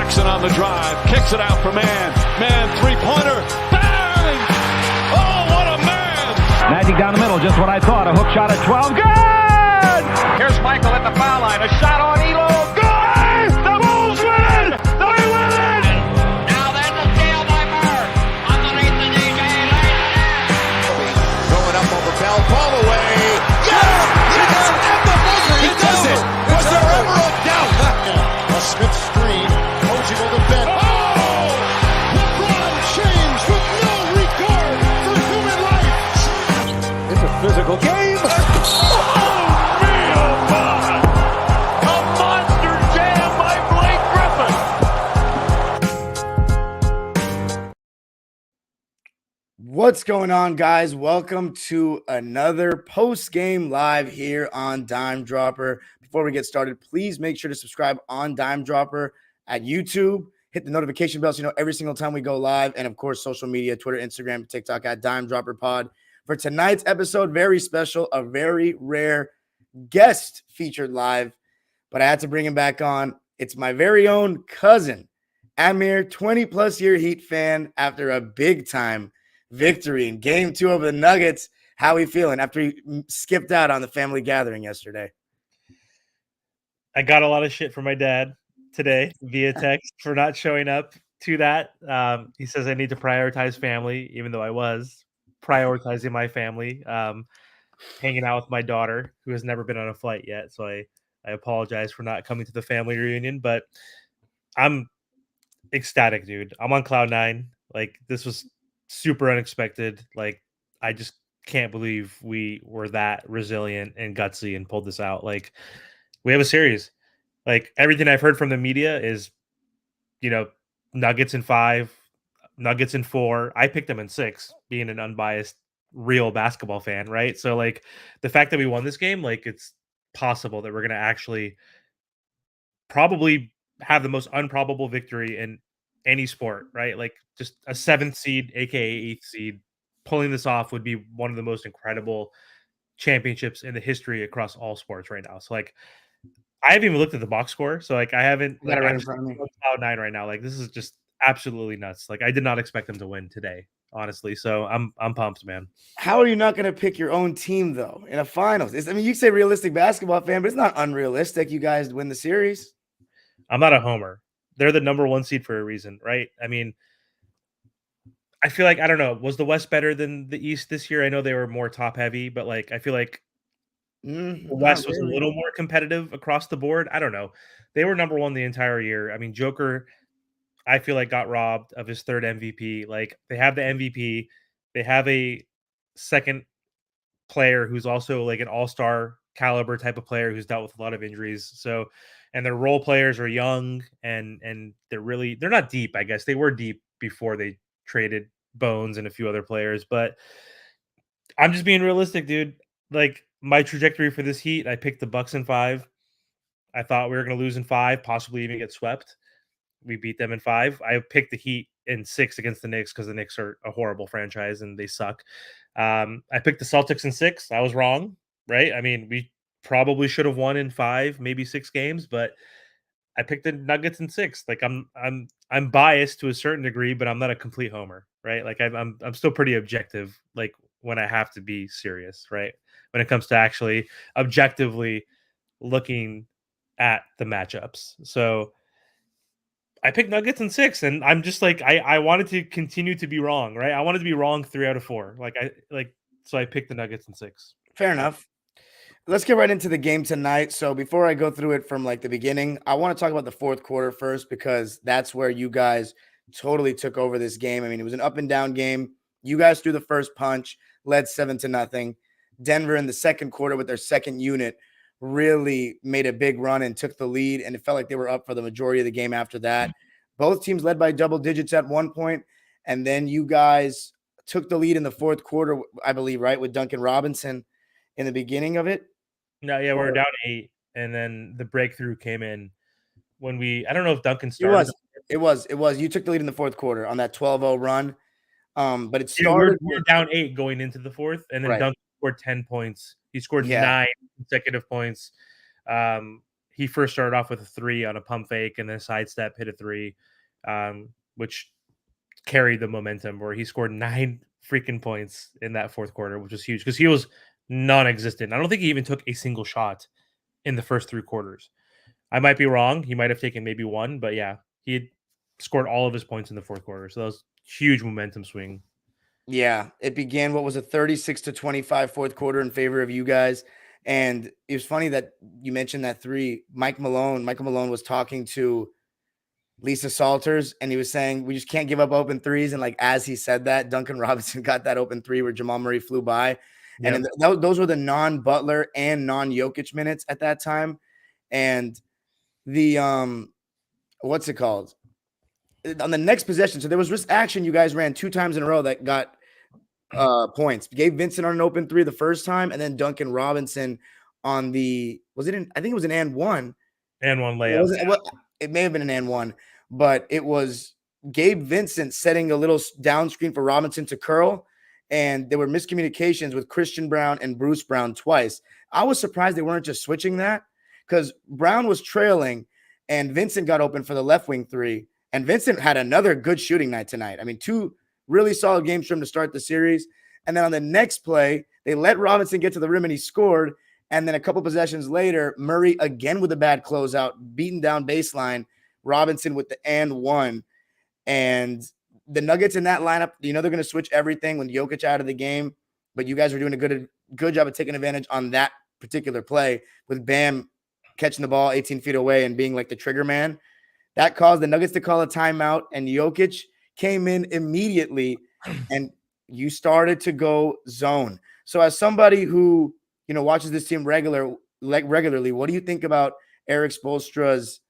Jackson on the drive, kicks it out for man. Man, three-pointer, bang! Oh, what a man! Magic down the middle, just what I thought. A hook shot at 12, good! Here's Michael at the foul line, a shot on Elo, Good! The Bulls win it! They win it! now there's a steal by Murray, underneath the DJ, going up over Bell, ball away, yes! Yes! At the buzzer, he does it! Was there ever a doubt? A Smith screen, Posey will defend. Oh! LeBron James with no regard for human life! It's a physical game. Oh, me, oh, my! A monster jam by Blake Griffin! What's going on, guys? Welcome to another post-game live here on Dime Dropper. Before we get started, please make sure to subscribe on Dime Dropper at YouTube. Hit the notification bell so you know every single time we go live. And, of course, social media, Twitter, Instagram, TikTok at Dime Dropper Pod. For tonight's episode, very special, a very rare guest featured live. But I had to bring him back on. It's my very own cousin, Amir, 20-plus year Heat fan after a big-time victory in Game 2 over the Nuggets. How he feeling after he skipped out on the family gathering yesterday? I got a lot of shit from my dad today via text for not showing up to that. He says I need to prioritize family, even though I was prioritizing my family, hanging out with my daughter, who has never been on a flight yet. So I apologize for not coming to the family reunion, but I'm ecstatic, dude. I'm on cloud nine. Like, this was super unexpected. Like, I just can't believe we were that resilient and gutsy and pulled this out. Like, we have a series. Like, everything I've heard from the media is, Nuggets in 5, Nuggets in 4. I picked them in 6, being an unbiased, real basketball fan, right? So, like, the fact that we won this game, like, it's possible that we're going to actually probably have the most improbable victory in any sport, right? Like, just a 7th seed, aka 8th seed, pulling this off would be one of the most incredible championships in the history across all sports right now. So, like, I haven't even looked at the box score, so like I haven't. Got it right in I'm front of me. on cloud nine right now. Like, this is just absolutely nuts. Like, I did not expect them to win today, honestly. So I'm pumped, man. How are you not going to pick your own team, though, in a finals? You say realistic basketball fan, but it's not unrealistic. You guys win the series. I'm not a homer. They're the number 1 seed for a reason, right? I mean, I feel like, I don't know, was the West better than the East this year? I know they were more top heavy, but like I feel like the West was a little more competitive across the board. I don't know. They were number 1 the entire year. I mean, Joker, I feel like, got robbed of his 3rd MVP. Like, they have the MVP. They have a second player who's also like an all-star caliber type of player who's dealt with a lot of injuries. So, and their role players are young and they're not deep, I guess. They were deep before they traded Bones and a few other players, but I'm just being realistic, dude. Like, my trajectory for this Heat, I picked the Bucks in 5. I thought we were going to lose in 5, possibly even get swept. We beat them in 5. I picked the Heat in 6 against the Knicks because the Knicks are a horrible franchise and they suck. I picked the Celtics in 6. I was wrong, right? I mean, we probably should have won in 5, maybe 6 games, but I picked the Nuggets in 6. Like, I'm biased to a certain degree, but I'm not a complete homer, right? Like, I'm still pretty objective, like, when I have to be serious, right? When it comes to actually objectively looking at the matchups. So I picked Nuggets in 6, and I'm just like, I wanted to continue to be wrong, right? I wanted to be wrong 3 out of 4. So I picked the Nuggets in 6. Fair enough. Let's get right into the game tonight. So before I go through it from like the beginning, I want to talk about the 4th quarter first, because that's where you guys totally took over this game. I mean, it was an up and down game. You guys threw the first punch, led 7-0. Denver in the 2nd quarter with their 2nd unit really made a big run and took the lead, and it felt like they were up for the majority of the game after that. Both teams led by double digits at one point, and then you guys took the lead in the 4th quarter, I believe, right, with Duncan Robinson in the beginning of it. No, yeah, we were down 8, and then the breakthrough came in when I don't know if Duncan started. It was. You took the lead in the 4th quarter on that 12-0 run. But it Yeah, started. we're down 8 going into the 4th, and then Right. Duncan scored 10 points. He scored 9 consecutive points. he first started off with a 3 on a pump fake and then a sidestep, hit a 3, which carried the momentum where he scored 9 freaking points in that fourth quarter, which was huge because he was non-existent. I don't think he even took a single shot in the first 3 quarters. I might be wrong. He might have taken maybe 1, but yeah, he had scored all of his points in the fourth quarter. So that was huge momentum swing. Yeah, it began what was a 36-25 fourth quarter in favor of you guys. And it was funny that you mentioned that 3. Michael Malone was talking to Lisa Salters, and he was saying, we just can't give up open threes. And like, as he said that, Duncan Robinson got that open 3 where Jamal Murray flew by. Yep. And those were the non-Butler and non-Jokic minutes at that time. And the, what's it called? On the next possession, so there was risk action you guys ran 2 times in a row that got points. Gabe Vincent on an open 3 the first time, and then Duncan Robinson on the I think it was an and one layup. It may have been an and one, but it was Gabe Vincent setting a little down screen for Robinson to curl, and there were miscommunications with Christian Brown and Bruce Brown twice. I was surprised they weren't just switching that because Brown was trailing and Vincent got open for the left wing 3. And Vincent had another good shooting night tonight. I mean, 2 really solid games for him to start the series. And then on the next play, they let Robinson get to the rim and he scored. And then a couple possessions later, Murray again with a bad closeout, beaten down baseline, Robinson with the and one. And the Nuggets in that lineup, they're going to switch everything when Jokic out of the game. But you guys were doing a good job of taking advantage on that particular play with Bam catching the ball 18 feet away and being like the trigger man. That caused the Nuggets to call a timeout, and Jokic came in immediately, and you started to go zone. So as somebody who, watches this team regularly, what do you think about Eric Spoelstra's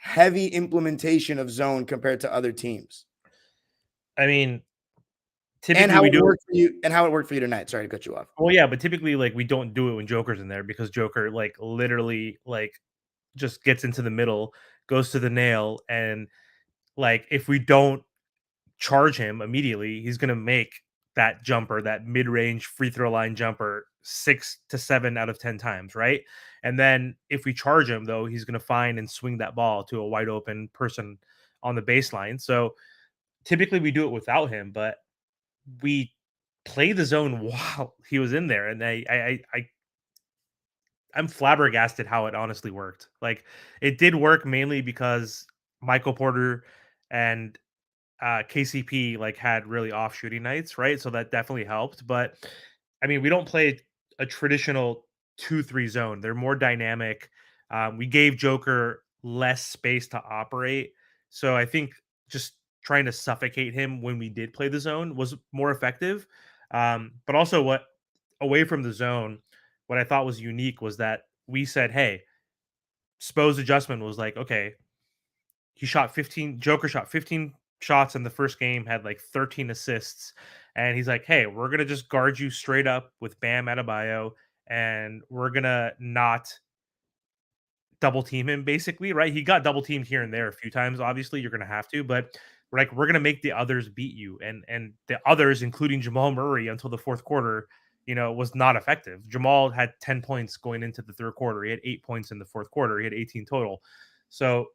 heavy implementation of zone compared to other teams? I mean, typically and how it worked for you tonight. Sorry to cut you off. Well, yeah, but typically, like, we don't do it when Joker's in there because Joker, like, literally, like, just gets into the middle, goes to the nail, and like if we don't charge him immediately, he's gonna make that jumper, that mid-range free throw line jumper 6 to 7 out of 10 times, right? And then if we charge him, though, he's gonna find and swing that ball to a wide open person on the baseline. So typically we do it without him, but we play the zone while he was in there, and I'm flabbergasted how it honestly worked. Like, it did work mainly because Michael Porter and KCP like had really off shooting nights, right? So that definitely helped. But I mean, we don't play a traditional 2-3 zone. They're more dynamic. We gave Joker less space to operate. So I think just trying to suffocate him when we did play the zone was more effective. But also away from the zone, what I thought was unique was that we said, hey, Spo's adjustment was like, okay, Joker shot 15 shots in the first game, had like 13 assists. And he's like, hey, we're going to just guard you straight up with Bam Adebayo, and we're going to not double team him, basically, right? He got double teamed here and there a few times. Obviously, you're going to have to, but we're going to make the others beat you. And the others, including Jamal Murray until the fourth quarter, was not effective. Jamal had 10 points going into the third quarter. He had 8 points in the fourth quarter. He had 18 total. So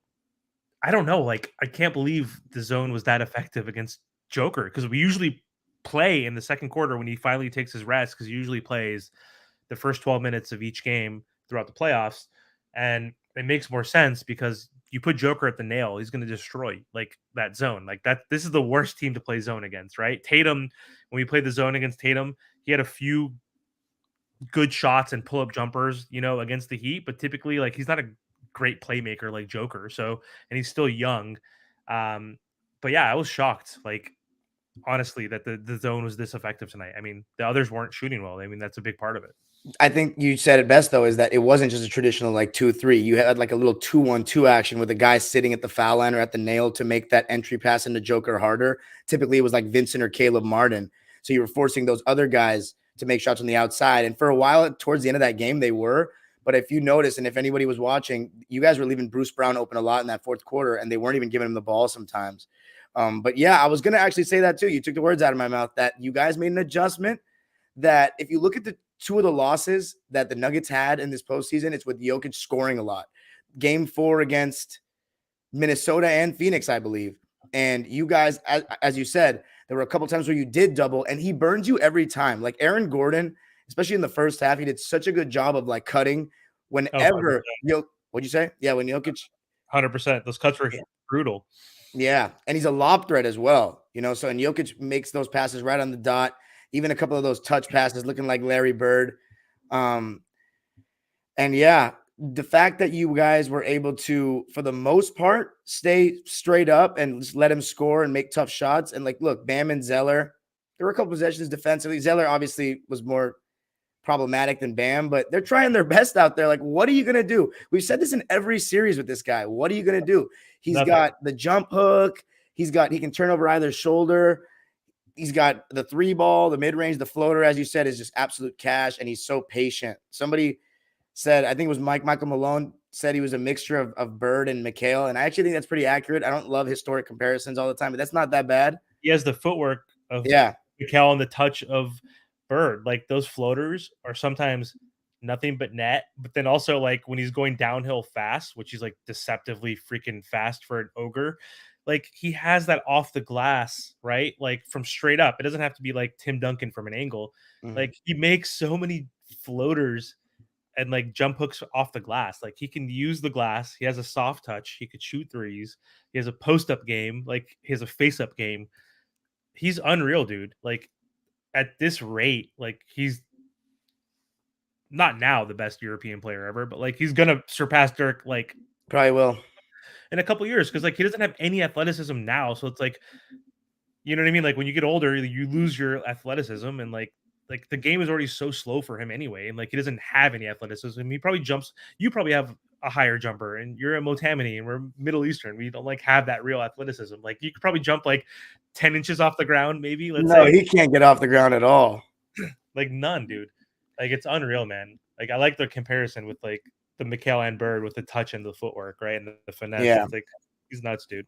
I don't know. Like, I can't believe the zone was that effective against Joker, because we usually play in the second quarter when he finally takes his rest, because he usually plays the first 12 minutes of each game throughout the playoffs. And it makes more sense because you put Joker at the nail, he's going to destroy like that zone. Like that, this is the worst team to play zone against, right? Tatum, when we played the zone against Tatum, he had a few good shots and pull-up jumpers, against the Heat, but typically, like, he's not a great playmaker like Joker. So, and he's still young. But yeah, I was shocked, like, honestly, that the zone was this effective tonight. I mean, the others weren't shooting well. I mean, that's a big part of it. I think you said it best, though, is that it wasn't just a traditional like 2-3. You had like a little 2-1-2 action with a guy sitting at the foul line or at the nail to make that entry pass into Joker harder. Typically, it was like Vincent or Caleb Martin. So you were forcing those other guys to make shots on the outside. And for a while, towards the end of that game, they were. But if you notice, and if anybody was watching, you guys were leaving Bruce Brown open a lot in that fourth quarter, and they weren't even giving him the ball sometimes. But yeah, I was going to actually say that too. You took the words out of my mouth that you guys made an adjustment that if you look at the two of the losses that the Nuggets had in this postseason, it's with Jokic scoring a lot. game 4 against Minnesota and Phoenix, I believe. And you guys, as you said, there were a couple times where you did double, and he burns you every time. Like Aaron Gordon, especially in the first half, he did such a good job of like cutting whenever. What'd you say? Yeah, when Jokic. 100%. Those cuts were brutal. Yeah, and he's a lob threat as well. So and Jokic makes those passes right on the dot. Even a couple of those touch passes looking like Larry Bird. And yeah, the fact that you guys were able to, for the most part, stay straight up and just let him score and make tough shots. And like, look, Bam and Zeller, there were a couple possessions defensively. Zeller obviously was more problematic than Bam, but they're trying their best out there. Like, what are you going to do? We've said this in every series with this guy. What are you going to do? He's got the jump hook. He can turn over either shoulder. He's got the 3-ball, the mid-range, the floater, as you said, is just absolute cash. And he's so patient. Somebody said, I think it was Michael Malone said he was a mixture of Bird and McHale. And I actually think that's pretty accurate. I don't love historic comparisons all the time, but that's not that bad. He has the footwork of McHale and the touch of Bird. Like those floaters are sometimes nothing but net, but then also like when he's going downhill fast, which he's like deceptively freaking fast for an ogre, like he has that off the glass, right? Like from straight up. It doesn't have to be like Tim Duncan from an angle. Mm-hmm. Like he makes so many floaters and like jump hooks off the glass. Like he can use the glass. He has a soft touch. He could shoot threes. He has a post-up game. Like he has a face-up game. He's unreal, dude. Like at this rate, like he's not now the best European player ever, but like he's gonna surpass Dirk, like probably will in a couple years, because like he doesn't have any athleticism now. So it's like, you know what I mean? Like when you get older, you lose your athleticism, and like the game is already so slow for him anyway, and like he doesn't have any athleticism. He probably jumps. You probably have a higher jumper, and you're a Motamini, and we're Middle Eastern. We don't like have that real athleticism. Like you could probably jump like 10 inches off the ground, maybe. Let's say he can't get off the ground at all. Like none, dude. Like it's unreal, man. Like I like the comparison with like the McHale and Bird with the touch and the footwork, right, and the finesse. Yeah. It's like he's nuts, dude.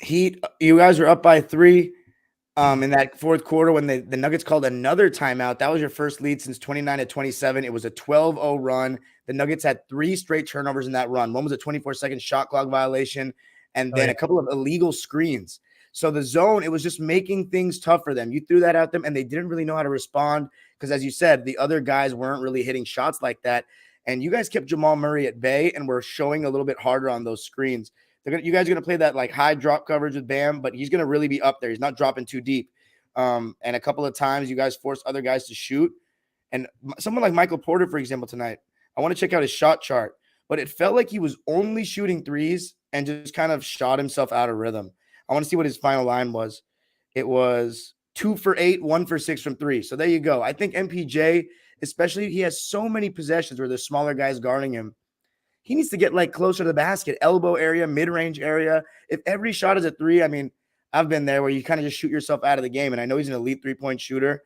You guys were up by 3 in that fourth quarter when the Nuggets called another timeout. That was your first lead since 29-27. It was a 12-0 run. The Nuggets had 3 straight turnovers in that run. One was a 24-second shot clock violation, and then a couple of illegal screens. So the zone, it was just making things tough for them. You threw that at them, and they didn't really know how to respond because, as you said, the other guys weren't really hitting shots like that. And you guys kept Jamal Murray at bay and were showing a little bit harder on those screens. You guys are going to play that like high drop coverage with Bam, but he's going to really be up there. He's not dropping too deep. And a couple of times you guys forced other guys to shoot. And someone like Michael Porter, for example, tonight, I want to check out his shot chart, but it felt like he was only shooting threes and just kind of shot himself out of rhythm. I want to see what his final line was. It was 2 for 8, 1 for 6 from 3. So there you go. I think MPJ, especially, he has so many possessions where there's smaller guys guarding him. He needs to get like closer to the basket, elbow area, mid-range area. If every shot is a 3, I mean, I've been there where you kind of just shoot yourself out of the game. And I know he's an elite 3-point shooter,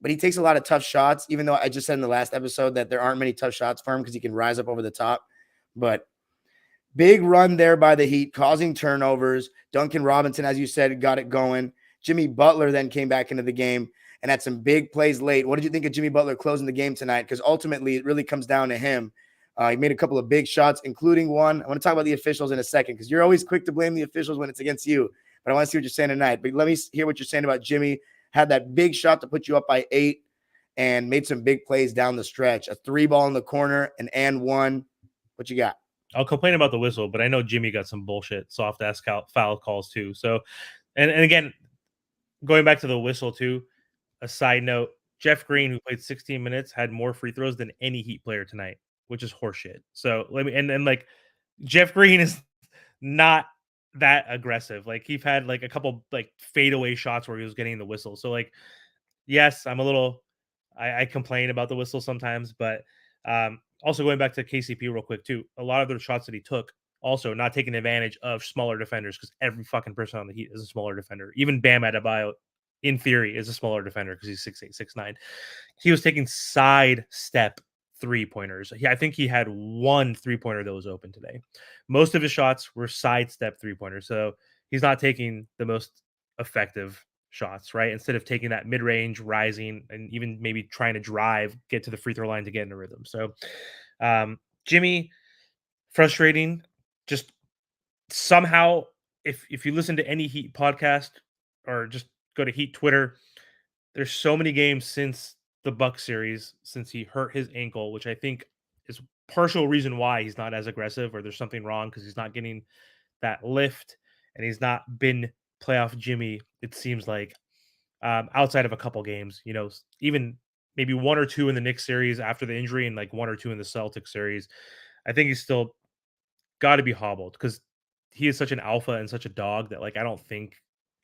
but he takes a lot of tough shots, even though I just said in the last episode that there aren't many tough shots for him because he can rise up over the top. But big run there by the Heat, causing turnovers. Duncan Robinson, as you said, got it going. Jimmy Butler then came back into the game and had some big plays late. What did you think of Jimmy Butler closing the game tonight? Because ultimately, it really comes down to him. He made a couple of big shots, including one. I want to talk about the officials in a second because you're always quick to blame the officials when it's against you. But I want to see what you're saying tonight. But let me hear what you're saying about Jimmy. Had that big shot to put you up by 8 and made some big plays down the stretch. A 3-ball in the corner, an and 1. What you got? I'll complain about the whistle, but I know Jimmy got some bullshit soft-ass foul calls too. So, and again, going back to the whistle too, a side note, Jeff Green, who played 16 minutes, had more free throws than any Heat player tonight, which is horseshit. So let me, and like Jeff Green is not that aggressive. Like he's had like a couple like fadeaway shots where he was getting the whistle. So like, yes, I'm a little, I complain about the whistle sometimes, but also going back to KCP real quick too, a lot of the shots that he took also not taking advantage of smaller defenders because every fucking person on the Heat is a smaller defender. Even Bam Adebayo, in theory, is a smaller defender because he's 6'8", 6'9". He was taking side step 3-pointers. I think he had 1 3-pointer that was open today. Most of his shots were sidestep 3-pointers. So he's not taking the most effective shots, right? Instead of taking that mid-range, rising, and even maybe trying to drive, get to the free throw line to get in a rhythm. So Jimmy, frustrating. Just somehow, if you listen to any Heat podcast or just go to Heat Twitter, there's so many games since the Buck series since he hurt his ankle, which I think is partial reason why he's not as aggressive or there's something wrong because he's not getting that lift and he's not been playoff Jimmy. It seems like outside of a couple games, even maybe one or two in the Knicks series after the injury and like one or two in the Celtics series. I think he's still got to be hobbled because he is such an alpha and such a dog that like I don't think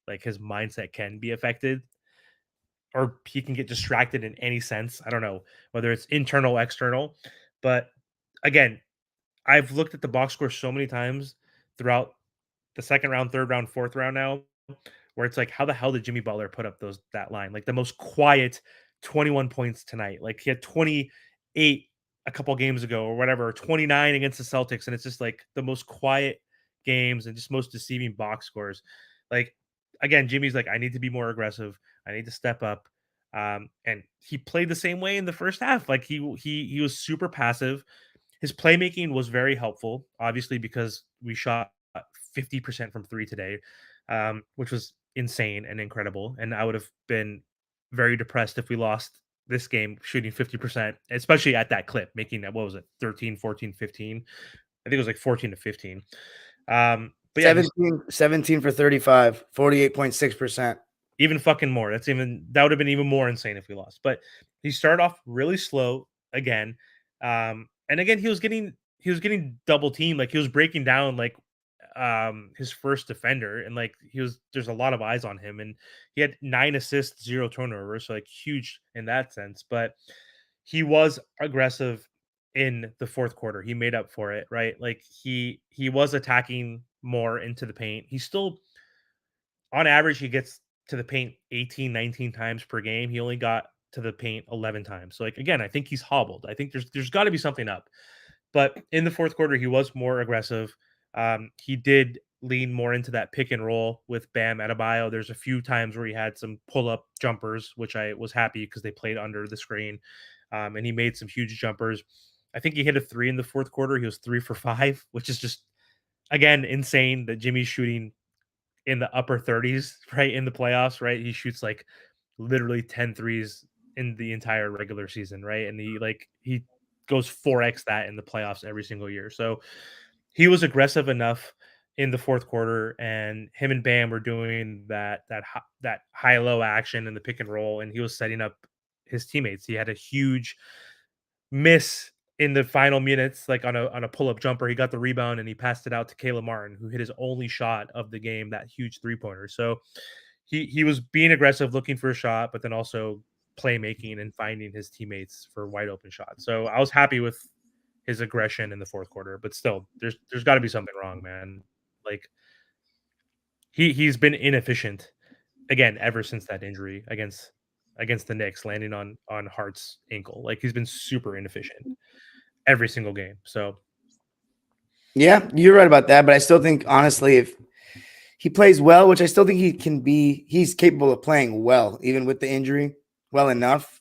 like his mindset can be affected or he can get distracted in any sense. I don't know whether it's internal, external, but again, I've looked at the box score so many times throughout the second round, third round, fourth round now, where it's like, how the hell did Jimmy Butler put up that line? Like the most quiet 21 points tonight. Like he had 28 a couple games ago or whatever, 29 against the Celtics, and it's just like the most quiet games and just most deceiving box scores. Like again, Jimmy's like, I need to be more aggressive. I need to step up. And he played the same way in the first half. Like he was super passive. His playmaking was very helpful, obviously, because we shot 50% from three today, which was insane and incredible. And I would have been very depressed if we lost this game shooting 50%, especially at that clip, making that, what was it, 13, 14, 15? I think it was like 14 to 15. But yeah, 17 for 35, 48.6%. even fucking more. That would have been even more insane if we lost. But he started off really slow again. And again, he was getting double teamed. Like he was breaking down like his first defender, and like there's a lot of eyes on him, and he had 9 assists, 0 turnovers, so like huge in that sense. But he was aggressive in the fourth quarter. He made up for it, right? Like he was attacking more into the paint. He still, on average, he gets to the paint 18, 19 times per game. He only got to the paint 11 times. So like again, I think he's hobbled. I think there's got to be something up. But in the fourth quarter, he was more aggressive. He did lean more into that pick and roll with Bam Adebayo. There's a few times where he had some pull up jumpers, which I was happy because they played under the screen, and he made some huge jumpers. I think he hit a 3 in the fourth quarter. He was 3 for 5, which is just again insane that Jimmy's shooting in the upper 30s, right, in the playoffs, right? He shoots like literally 10 threes in the entire regular season, right? And he goes 4x that in the playoffs every single year. So he was aggressive enough in the fourth quarter, and him and Bam were doing that high low action in the pick and roll, and he was setting up his teammates. He had a huge miss in the final minutes, like on a pull up jumper. He got the rebound and he passed it out to Caleb Martin, who hit his only shot of the game, that huge 3-pointer. So he was being aggressive, looking for a shot, but then also playmaking and finding his teammates for wide open shots. So I was happy with his aggression in the fourth quarter, but still, there's got to be something wrong, man. Like he's been inefficient again ever since that injury against the Knicks, landing on Hart's ankle. Like he's been super inefficient every single game. So Yeah, you're right about that. But I still think, honestly, if he plays well, which I still think he's capable of playing well, even with the injury, well enough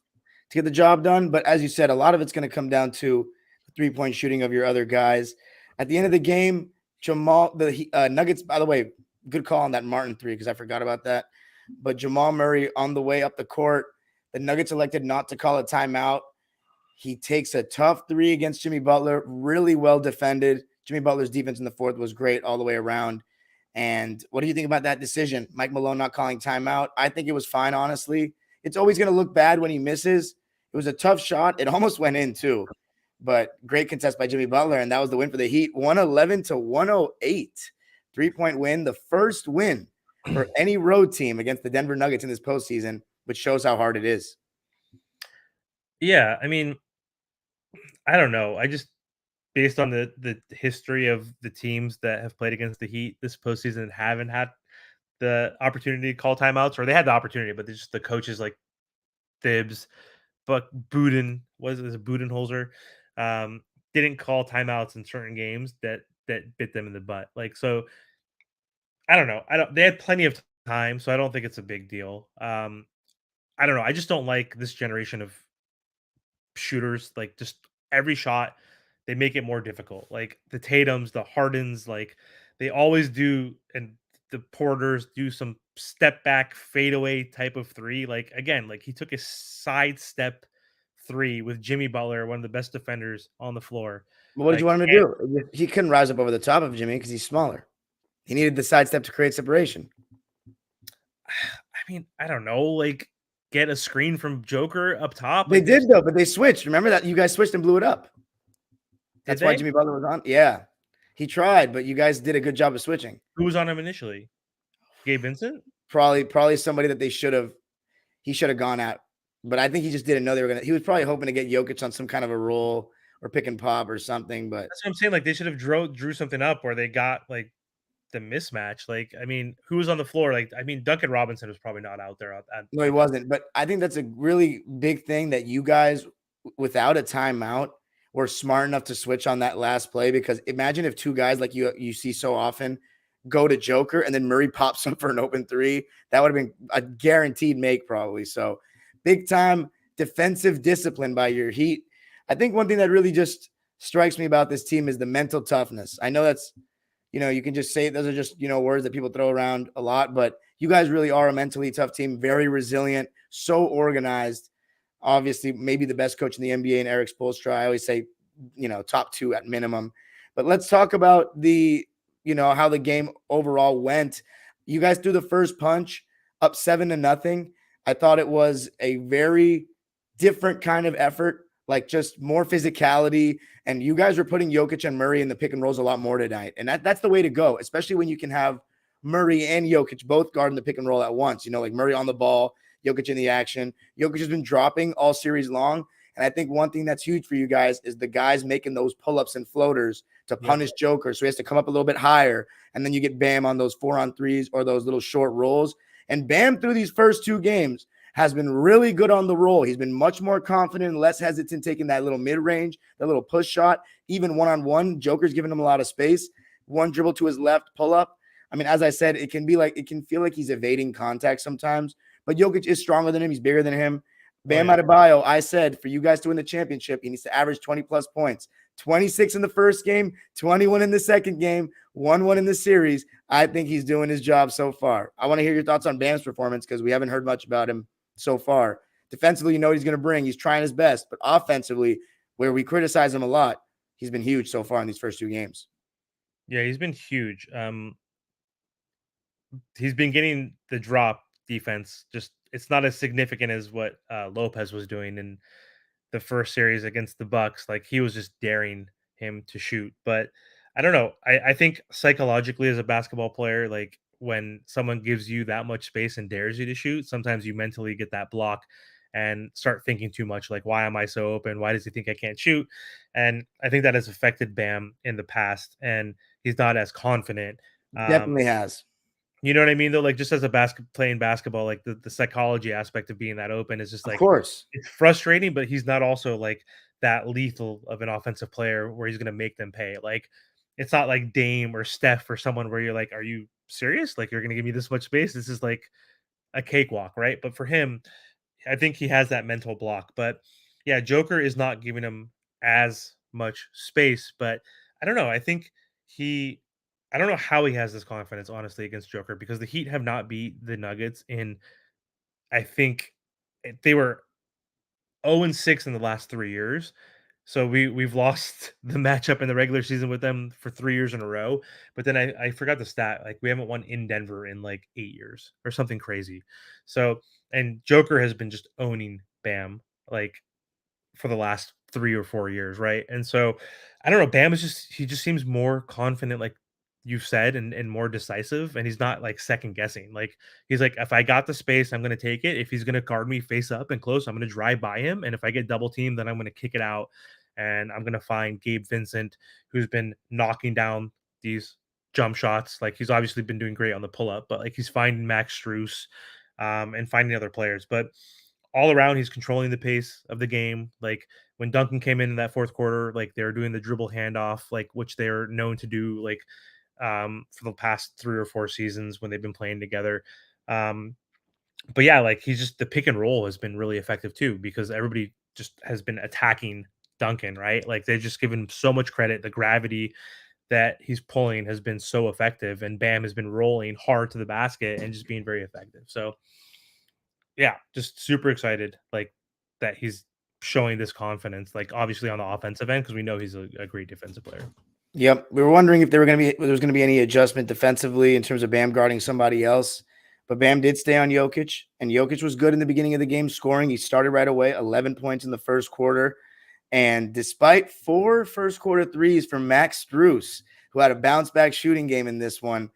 to get the job done. But as you said, a lot of it's going to come down to the 3-point shooting of your other guys. At the end of the game, the Nuggets, by the way, good call on that Martin 3 because I forgot about that. But Jamal Murray on the way up the court, the Nuggets elected not to call a timeout. He takes a tough 3 against Jimmy Butler, really well defended. Jimmy Butler's defense in the fourth was great all the way around. And what do you think about that decision? Mike Malone not calling timeout. I think it was fine, honestly. It's always going to look bad when he misses. It was a tough shot. It almost went in too, but great contest by Jimmy Butler. And that was the win for the Heat, 111 to 108. 3-point win, the first win for any road team against the Denver Nuggets in this postseason, which shows how hard it is. yeah, I mean, I don't know. I just, based on the history of the teams that have played against the Heat this postseason, haven't had the opportunity to call timeouts, or they had the opportunity, but just the coaches like Thibs, but Budenholzer, didn't call timeouts in certain games that bit them in the butt. Like, so I don't know. They had plenty of time, so I don't think it's a big deal. I don't know. I just don't like this generation of shooters. Like, just every shot they make it more difficult. Like the Tatums, the Hardens, like they always do, and the Porters do some step back fadeaway type of three. Like again, like he took a sidestep three with Jimmy Butler, one of the best defenders on the floor. But what did you Like, want him to do? He couldn't rise up over the top of Jimmy because he's smaller. He needed the sidestep to create separation. I mean, I don't know, like get a screen from Joker up top. They Like, did though, but they switched. Remember that you guys switched and blew it up. did That's why they? Jimmy Butler was on. Yeah, he tried, but you guys did a good job of switching. Who was on him initially? Gabe Vincent? Probably somebody that he should have gone at. But I think he just didn't know they were gonna. He was probably hoping to get Jokic on some kind of a roll or pick and pop or something. But That's what I'm saying. Like they should have drew something up where they got like the mismatch. Like, I mean, who was on the floor? Like, I mean, Duncan Robinson was probably not out there no, he wasn't. But I think that's a really big thing that you guys, without a timeout, were smart enough to switch on that last play. Because imagine if two guys like you see so often go to Joker and then Murray pops up for an open three. That would have been a guaranteed make probably. So big time defensive discipline by your Heat. I think one thing that really just strikes me about this team is the mental toughness. I know that's, you can just say those are just, words that people throw around a lot, but you guys really are a mentally tough team, very resilient, so organized. Obviously, maybe the best coach in the NBA in Eric Spoelstra. I always say, top two at minimum. But let's talk about how the game overall went. You guys threw the first punch up 7-0. I thought it was a very different kind of effort, like just more physicality. And you guys were putting Jokic and Murray in the pick and rolls a lot more tonight. And that's the way to go, especially when you can have Murray and Jokic both guarding the pick and roll at once. Like Murray on the ball, Jokic in the action. Jokic has been dropping all series long. And I think one thing that's huge for you guys is the guys making those pull-ups and floaters to punish Joker. So he has to come up a little bit higher. And then you get Bam on those 4-on-3s or those little short rolls. And Bam through these first two games has been really good on the roll. He's been much more confident, less hesitant taking that little mid-range, that little push shot, even one-on-one. Joker's giving him a lot of space. One dribble to his left, pull up. I mean, as I said, it can feel like he's evading contact sometimes, but Jokic is stronger than him. He's bigger than him. Bam Adebayo, I said, for you guys to win the championship, he needs to average 20-plus points. 26 in the first game, 21 in the second game, 1-1 in the series. I think he's doing his job so far. I want to hear your thoughts on Bam's performance because we haven't heard much about him so far. Defensively, what he's going to bring. He's trying his best. But offensively, where we criticize him a lot, he's been huge so far in these first two games. Yeah, he's been huge. He's been getting the drop defense. Just it's not as significant as what Lopez was doing in the first series against the Bucks. Like he was just daring him to shoot. But I don't know. I think psychologically as a basketball player, like when someone gives you that much space and dares you to shoot, sometimes you mentally get that block and start thinking too much. Like, why am I so open? Why does he think I can't shoot? And I think that has affected Bam in the past, and he's not as confident. Definitely has. You know what I mean, though? Like, just as a playing basketball, like the psychology aspect of being that open is just Of like, course. it's frustrating, but he's not also like that lethal of an offensive player where he's going to make them pay. Like, it's not like Dame or Steph or someone where you're like, are you serious? Like, you're going to give me this much space? This is like a cakewalk, right? But for him, I think he has that mental block. But yeah, Joker is not giving him as much space. But I don't know. I don't know how he has this confidence, honestly, against Joker because the Heat have not beat the Nuggets in, I think they were 0-6 in the last 3 years. So we've lost the matchup in the regular season with them for 3 years in a row. But then I forgot the stat. Like we haven't won in Denver in like 8 years or something crazy. So and Joker has been just owning Bam like for the last 3 or 4 years, right? And so I don't know. Bam is he just seems more confident, like you've said, and more decisive, and he's not like second guessing. Like he's like, if I got the space, I'm gonna take it. If he's gonna guard me face up and close, I'm gonna drive by him. And if I get double teamed, then I'm gonna kick it out and I'm gonna find Gabe Vincent, who's been knocking down these jump shots. Like he's obviously been doing great on the pull up, but like he's finding Max Struess and finding other players. But all around, he's controlling the pace of the game. Like when Duncan came in that fourth quarter, like they were doing the dribble handoff, like which they're known to do, like for the past 3 or 4 seasons when they've been playing together. Um, but yeah, like he's just the pick and roll has been really effective too because everybody just has been attacking Duncan, right? Like they've just given him so much credit. The gravity that he's pulling has been so effective, and Bam has been rolling hard to the basket and just being very effective. So yeah, just super excited like that he's showing this confidence, like obviously on the offensive end, because we know he's a great defensive player. Yep. We were wondering if there was going to be any adjustment defensively in terms of Bam guarding somebody else. But Bam did stay on Jokic, and Jokic was good in the beginning of the game scoring. He started right away, 11 points in the first quarter. And despite 4 first quarter threes from Max Strus, who had a bounce back shooting game in this one,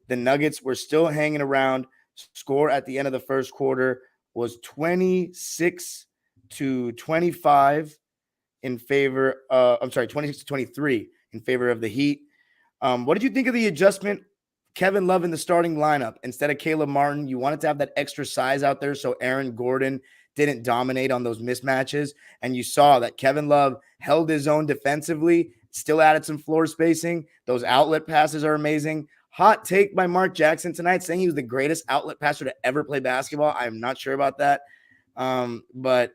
the Nuggets were still hanging around. Score at the end of the first quarter was 26-25 in favor. 26-23 in favor of the Heat. What did you think of the adjustment? Kevin Love in the starting lineup instead of Caleb Martin. You wanted to have that extra size out there so Aaron Gordon didn't dominate on those mismatches. And you saw that Kevin Love held his own defensively, still added some floor spacing. Those outlet passes are amazing. Hot take by Mark Jackson tonight saying he was the greatest outlet passer to ever play basketball. I'm not sure about that. But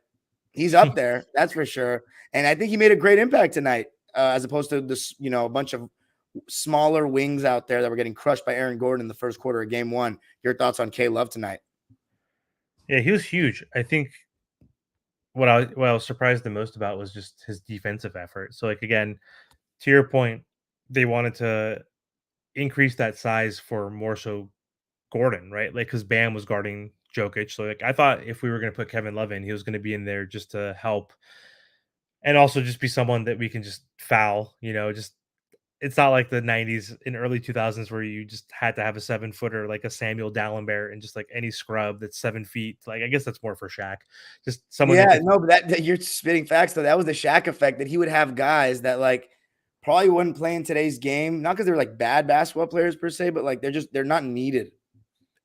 he's up there. That's for sure. And I think he made a great impact tonight as opposed to this, a bunch of smaller wings out there that were getting crushed by Aaron Gordon in the first quarter of game 1. Your thoughts on K Love tonight? Yeah, he was huge. I think what I was surprised the most about was just his defensive effort. So, like, again, to your point, they wanted to increase that size for more so Gordon, right? Like, because Bam was guarding Jokic. So, like, I thought if we were going to put Kevin Love in, he was going to be in there just to help and also just be someone that we can just foul, just it's not like the 90s and early 2000s where you just had to have a 7-footer like a Samuel Dallenberg and just like any scrub that's 7 feet. Like, I guess that's more for Shaq. Just someone. Yeah, no, but that you're spitting facts though. That was the Shaq effect that he would have guys that like probably wouldn't play in today's game. Not because they're like bad basketball players per se, but like they're not needed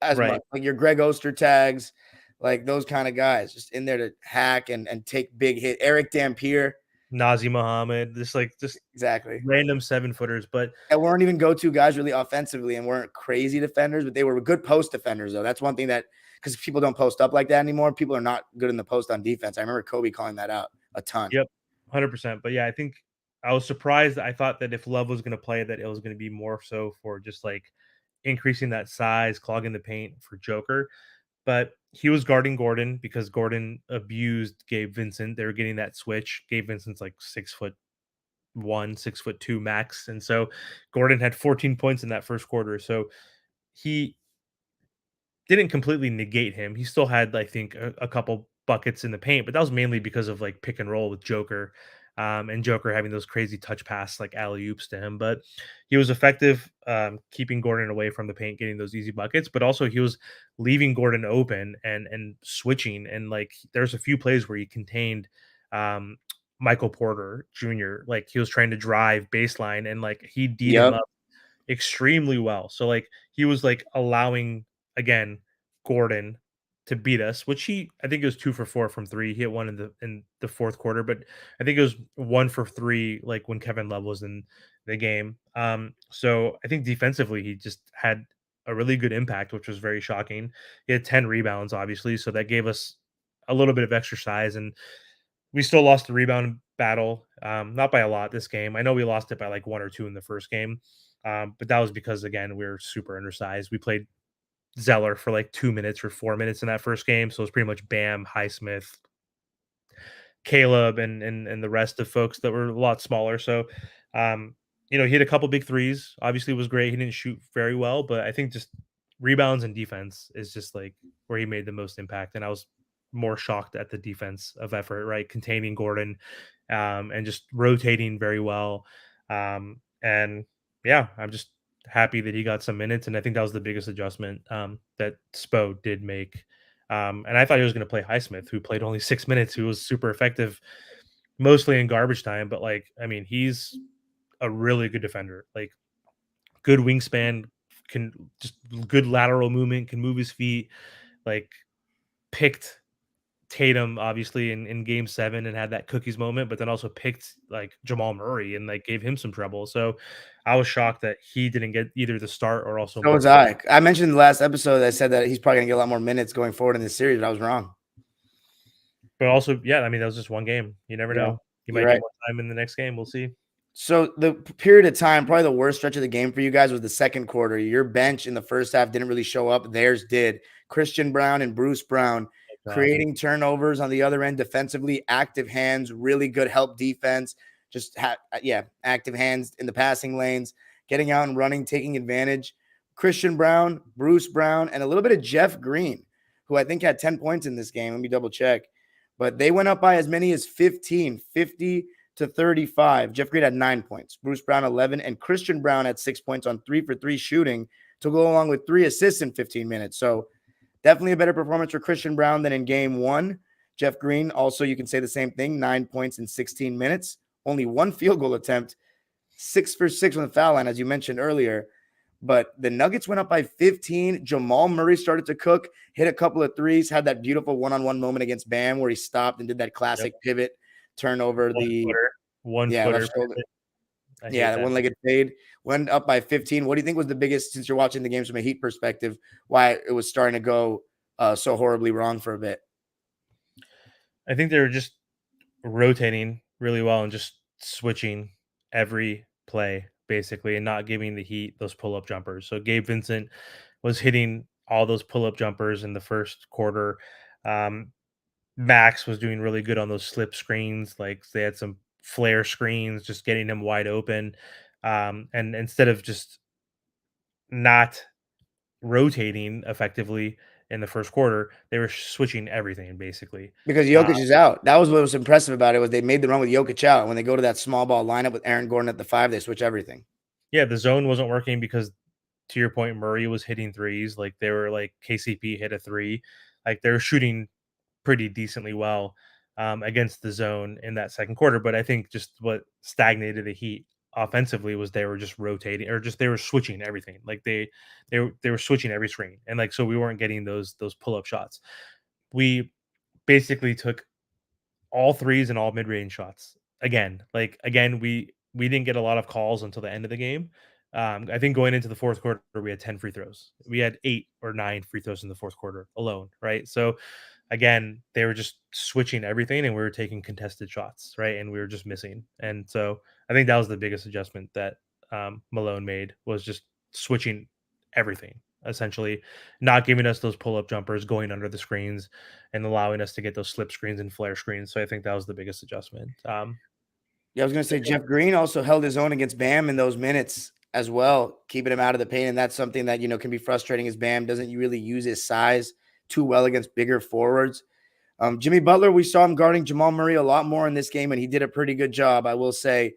as Right. much. Like your Greg Oster tags, like those kind of guys, just in there to hack and take big hit. Eric Dampier. Nazi Muhammad, just Exactly. random 7-footers, but that weren't even go-to guys really offensively and weren't crazy defenders, but they were good post defenders though. That's one thing that because people don't post up like that anymore. People are not good in the post on defense. I remember Kobe calling that out a ton. Yep, 100%. But yeah, I think I was surprised. I thought that if Love was going to play, that it was going to be more so for just like increasing that size, clogging the paint for Joker. But he was guarding Gordon because Gordon abused Gabe Vincent. They were getting that switch. Gabe Vincent's like 6'1", 6'2" max. And so Gordon had 14 points in that first quarter. So he didn't completely negate him. He still had, I think, a couple buckets in the paint, but that was mainly because of like pick and roll with Joker. And Joker having those crazy touch pass like alley oops to him, but he was effective keeping Gordon away from the paint, getting those easy buckets. But also he was leaving Gordon open and switching. And like there's a few plays where he contained Michael Porter Jr. Like he was trying to drive baseline and like he D'd him up extremely well. So like he was like allowing again Gordon to beat us, which I think it was 2 for 4 from 3. He hit one in the fourth quarter, but I think it was 1 for 3 like when Kevin Love was in the game. So I think defensively he just had a really good impact, which was very shocking. He had 10 rebounds, obviously, so that gave us a little bit of exercise, and we still lost the rebound battle, not by a lot this game. I know we lost it by like 1 or 2 in the first game, but that was because again we were super undersized. We played Zeller for like 2 minutes or 4 minutes in that first game. So it was pretty much Bam, Highsmith, Caleb, and the rest of folks that were a lot smaller. So, he hit a couple big threes. Obviously, it was great. He didn't shoot very well, but I think just rebounds and defense is just like where he made the most impact. And I was more shocked at the defense of effort, right? Containing Gordon, and just rotating very well. And yeah, I'm just happy that he got some minutes, and I think that was the biggest adjustment that Spo did make. And I thought he was going to play Highsmith, who played only 6 minutes, who was super effective, mostly in garbage time. But like, I mean, he's a really good defender, like good wingspan, can just good lateral movement, can move his feet, like picked Tatum obviously in game 7 and had that cookies moment, but then also picked like Jamal Murray and like gave him some trouble. So I was shocked that he didn't get either the start or also. So was I. I mentioned in the last episode that I said that he's probably gonna get a lot more minutes going forward in this series, but I was wrong. But also, yeah, I mean, that was just one game. You never know. he You're might get right. more time in the next game. We'll see. So the period of time, probably the worst stretch of the game for you guys was the second quarter. Your bench in the first half didn't really show up. Theirs did. Christian Brown and Bruce Brown God. creating turnovers on the other end defensively, active hands, really good help defense. Just active hands in the passing lanes, getting out and running, taking advantage. Christian Brown, Bruce Brown, and a little bit of Jeff Green, who I think had 10 points in this game. Let me double check. But they went up by as many as 50 to 35. Jeff Green had 9 points, Bruce Brown 11, and Christian Brown had 6 points on 3 for 3 shooting to go along with 3 assists in 15 minutes. So definitely a better performance for Christian Brown than in game one. Jeff Green, also, you can say the same thing, 9 points in 16 minutes, only 1 field goal attempt, 6 for 6 on the foul line, as you mentioned earlier. But the Nuggets went up by 15. Jamal Murray started to cook, hit a couple of threes, had that beautiful one-on-one moment against Bam where he stopped and did that classic pivot turnover. One footer. Left shoulder. I hate Yeah, the that. one-legged fade. Went up by 15. What do you think was the biggest, since you're watching the games from a Heat perspective, why it was starting to go so horribly wrong for a bit? I think they were just rotating really well and just switching every play basically and not giving the Heat those pull-up jumpers. So Gabe Vincent was hitting all those pull-up jumpers in the first quarter. Max was doing really good on those slip screens. Like they had some flare screens, just getting him wide open. And instead of just not rotating effectively in the first quarter, they were switching everything basically. Because Uh, Jokic is out. That was what was impressive about it, was they made the run with Jokic out. When they go to that small ball lineup with Aaron Gordon at the 5, they switch everything. yeah, the zone wasn't working because, to your point, Murray was hitting threes. Like they were like KCP hit a three. Like they were shooting pretty decently well against the zone in that second quarter. But I think just what stagnated the Heat offensively was they were just rotating or just they were switching everything. Like they were switching every screen, and like so we weren't getting those pull up shots. We basically took all threes and all mid range shots again. Like again, we didn't get a lot of calls until the end of the game. I think going into the fourth quarter, we had 10 free throws. We had 8 or 9 free throws in the fourth quarter alone, right? So again, they were just switching everything and we were taking contested shots, right? And we were just missing. And so I think that was the biggest adjustment that Malone made, was just switching everything, essentially not giving us those pull-up jumpers, going under the screens and allowing us to get those slip screens and flare screens. So I think that was the biggest adjustment. Yeah, I was going to say Jeff Green also held his own against Bam in those minutes as well, keeping him out of the paint. And that's something that, can be frustrating, as Bam doesn't really use his size too well against bigger forwards. Jimmy Butler, we saw him guarding Jamal Murray a lot more in this game, and he did a pretty good job, I will say.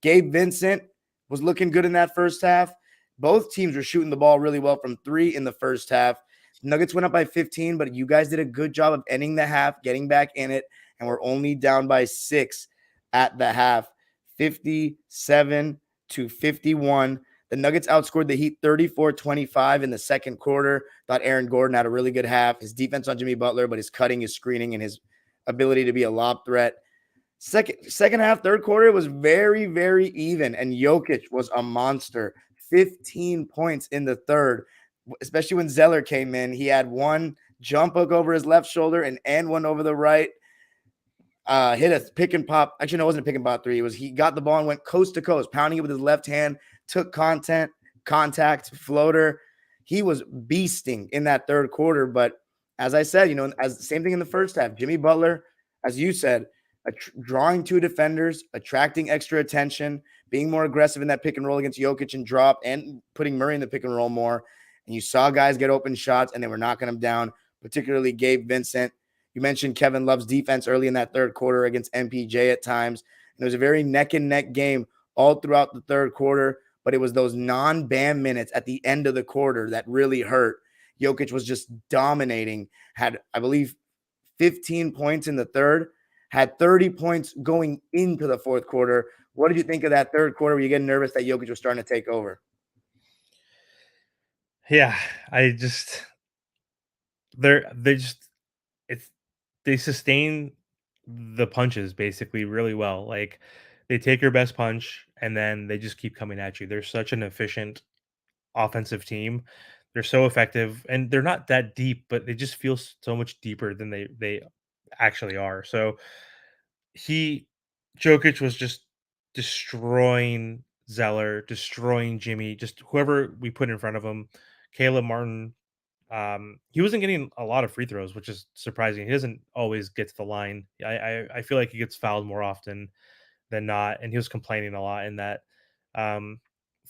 Gabe Vincent was looking good in that first half. Both teams were shooting the ball really well from 3 in the first half. Nuggets went up by 15, but you guys did a good job of ending the half, getting back in it, and we're only down by 6 at the half, 57 to 51. The Nuggets outscored the Heat 34-25 in the second quarter. Thought Aaron Gordon had a really good half. His defense on Jimmy Butler, but his cutting, his screening, and his ability to be a lob threat. Second half, third quarter was very, very even, and Jokic was a monster. 15 points in the third, especially when Zeller came in. He had one jump hook over his left shoulder and one over the right. Hit a pick and pop. Actually, no, it wasn't a pick and pop three. He got the ball and went coast to coast, pounding it with his left hand, took contact, floater. He was beasting in that third quarter. But as I said, as the same thing in the first half, Jimmy Butler, as you said, drawing two defenders, attracting extra attention, being more aggressive in that pick and roll against Jokic and drop, and putting Murray in the pick and roll more. And you saw guys get open shots, and they were knocking them down, particularly Gabe Vincent. You mentioned Kevin Love's defense early in that third quarter against MPJ at times. And it was a very neck-and-neck game all throughout the third quarter, but it was those non-Bam minutes at the end of the quarter that really hurt. Jokic was just dominating, had, I believe, 15 points in the third, had 30 points going into the fourth quarter. What did you think of that third quarter? Were you getting nervous that Jokic was starting to take over? Yeah, they sustain the punches basically really well. Like they take your best punch and then they just keep coming at you. They're such an efficient offensive team. They're so effective and they're not that deep, but they just feel so much deeper than they actually are. So he Jokic was just destroying Zeller, destroying Jimmy, just whoever we put in front of him. Caleb Martin, he wasn't getting a lot of free throws, which is surprising. He doesn't always get to the line. I feel like he gets fouled more often than not, and he was complaining a lot in that um,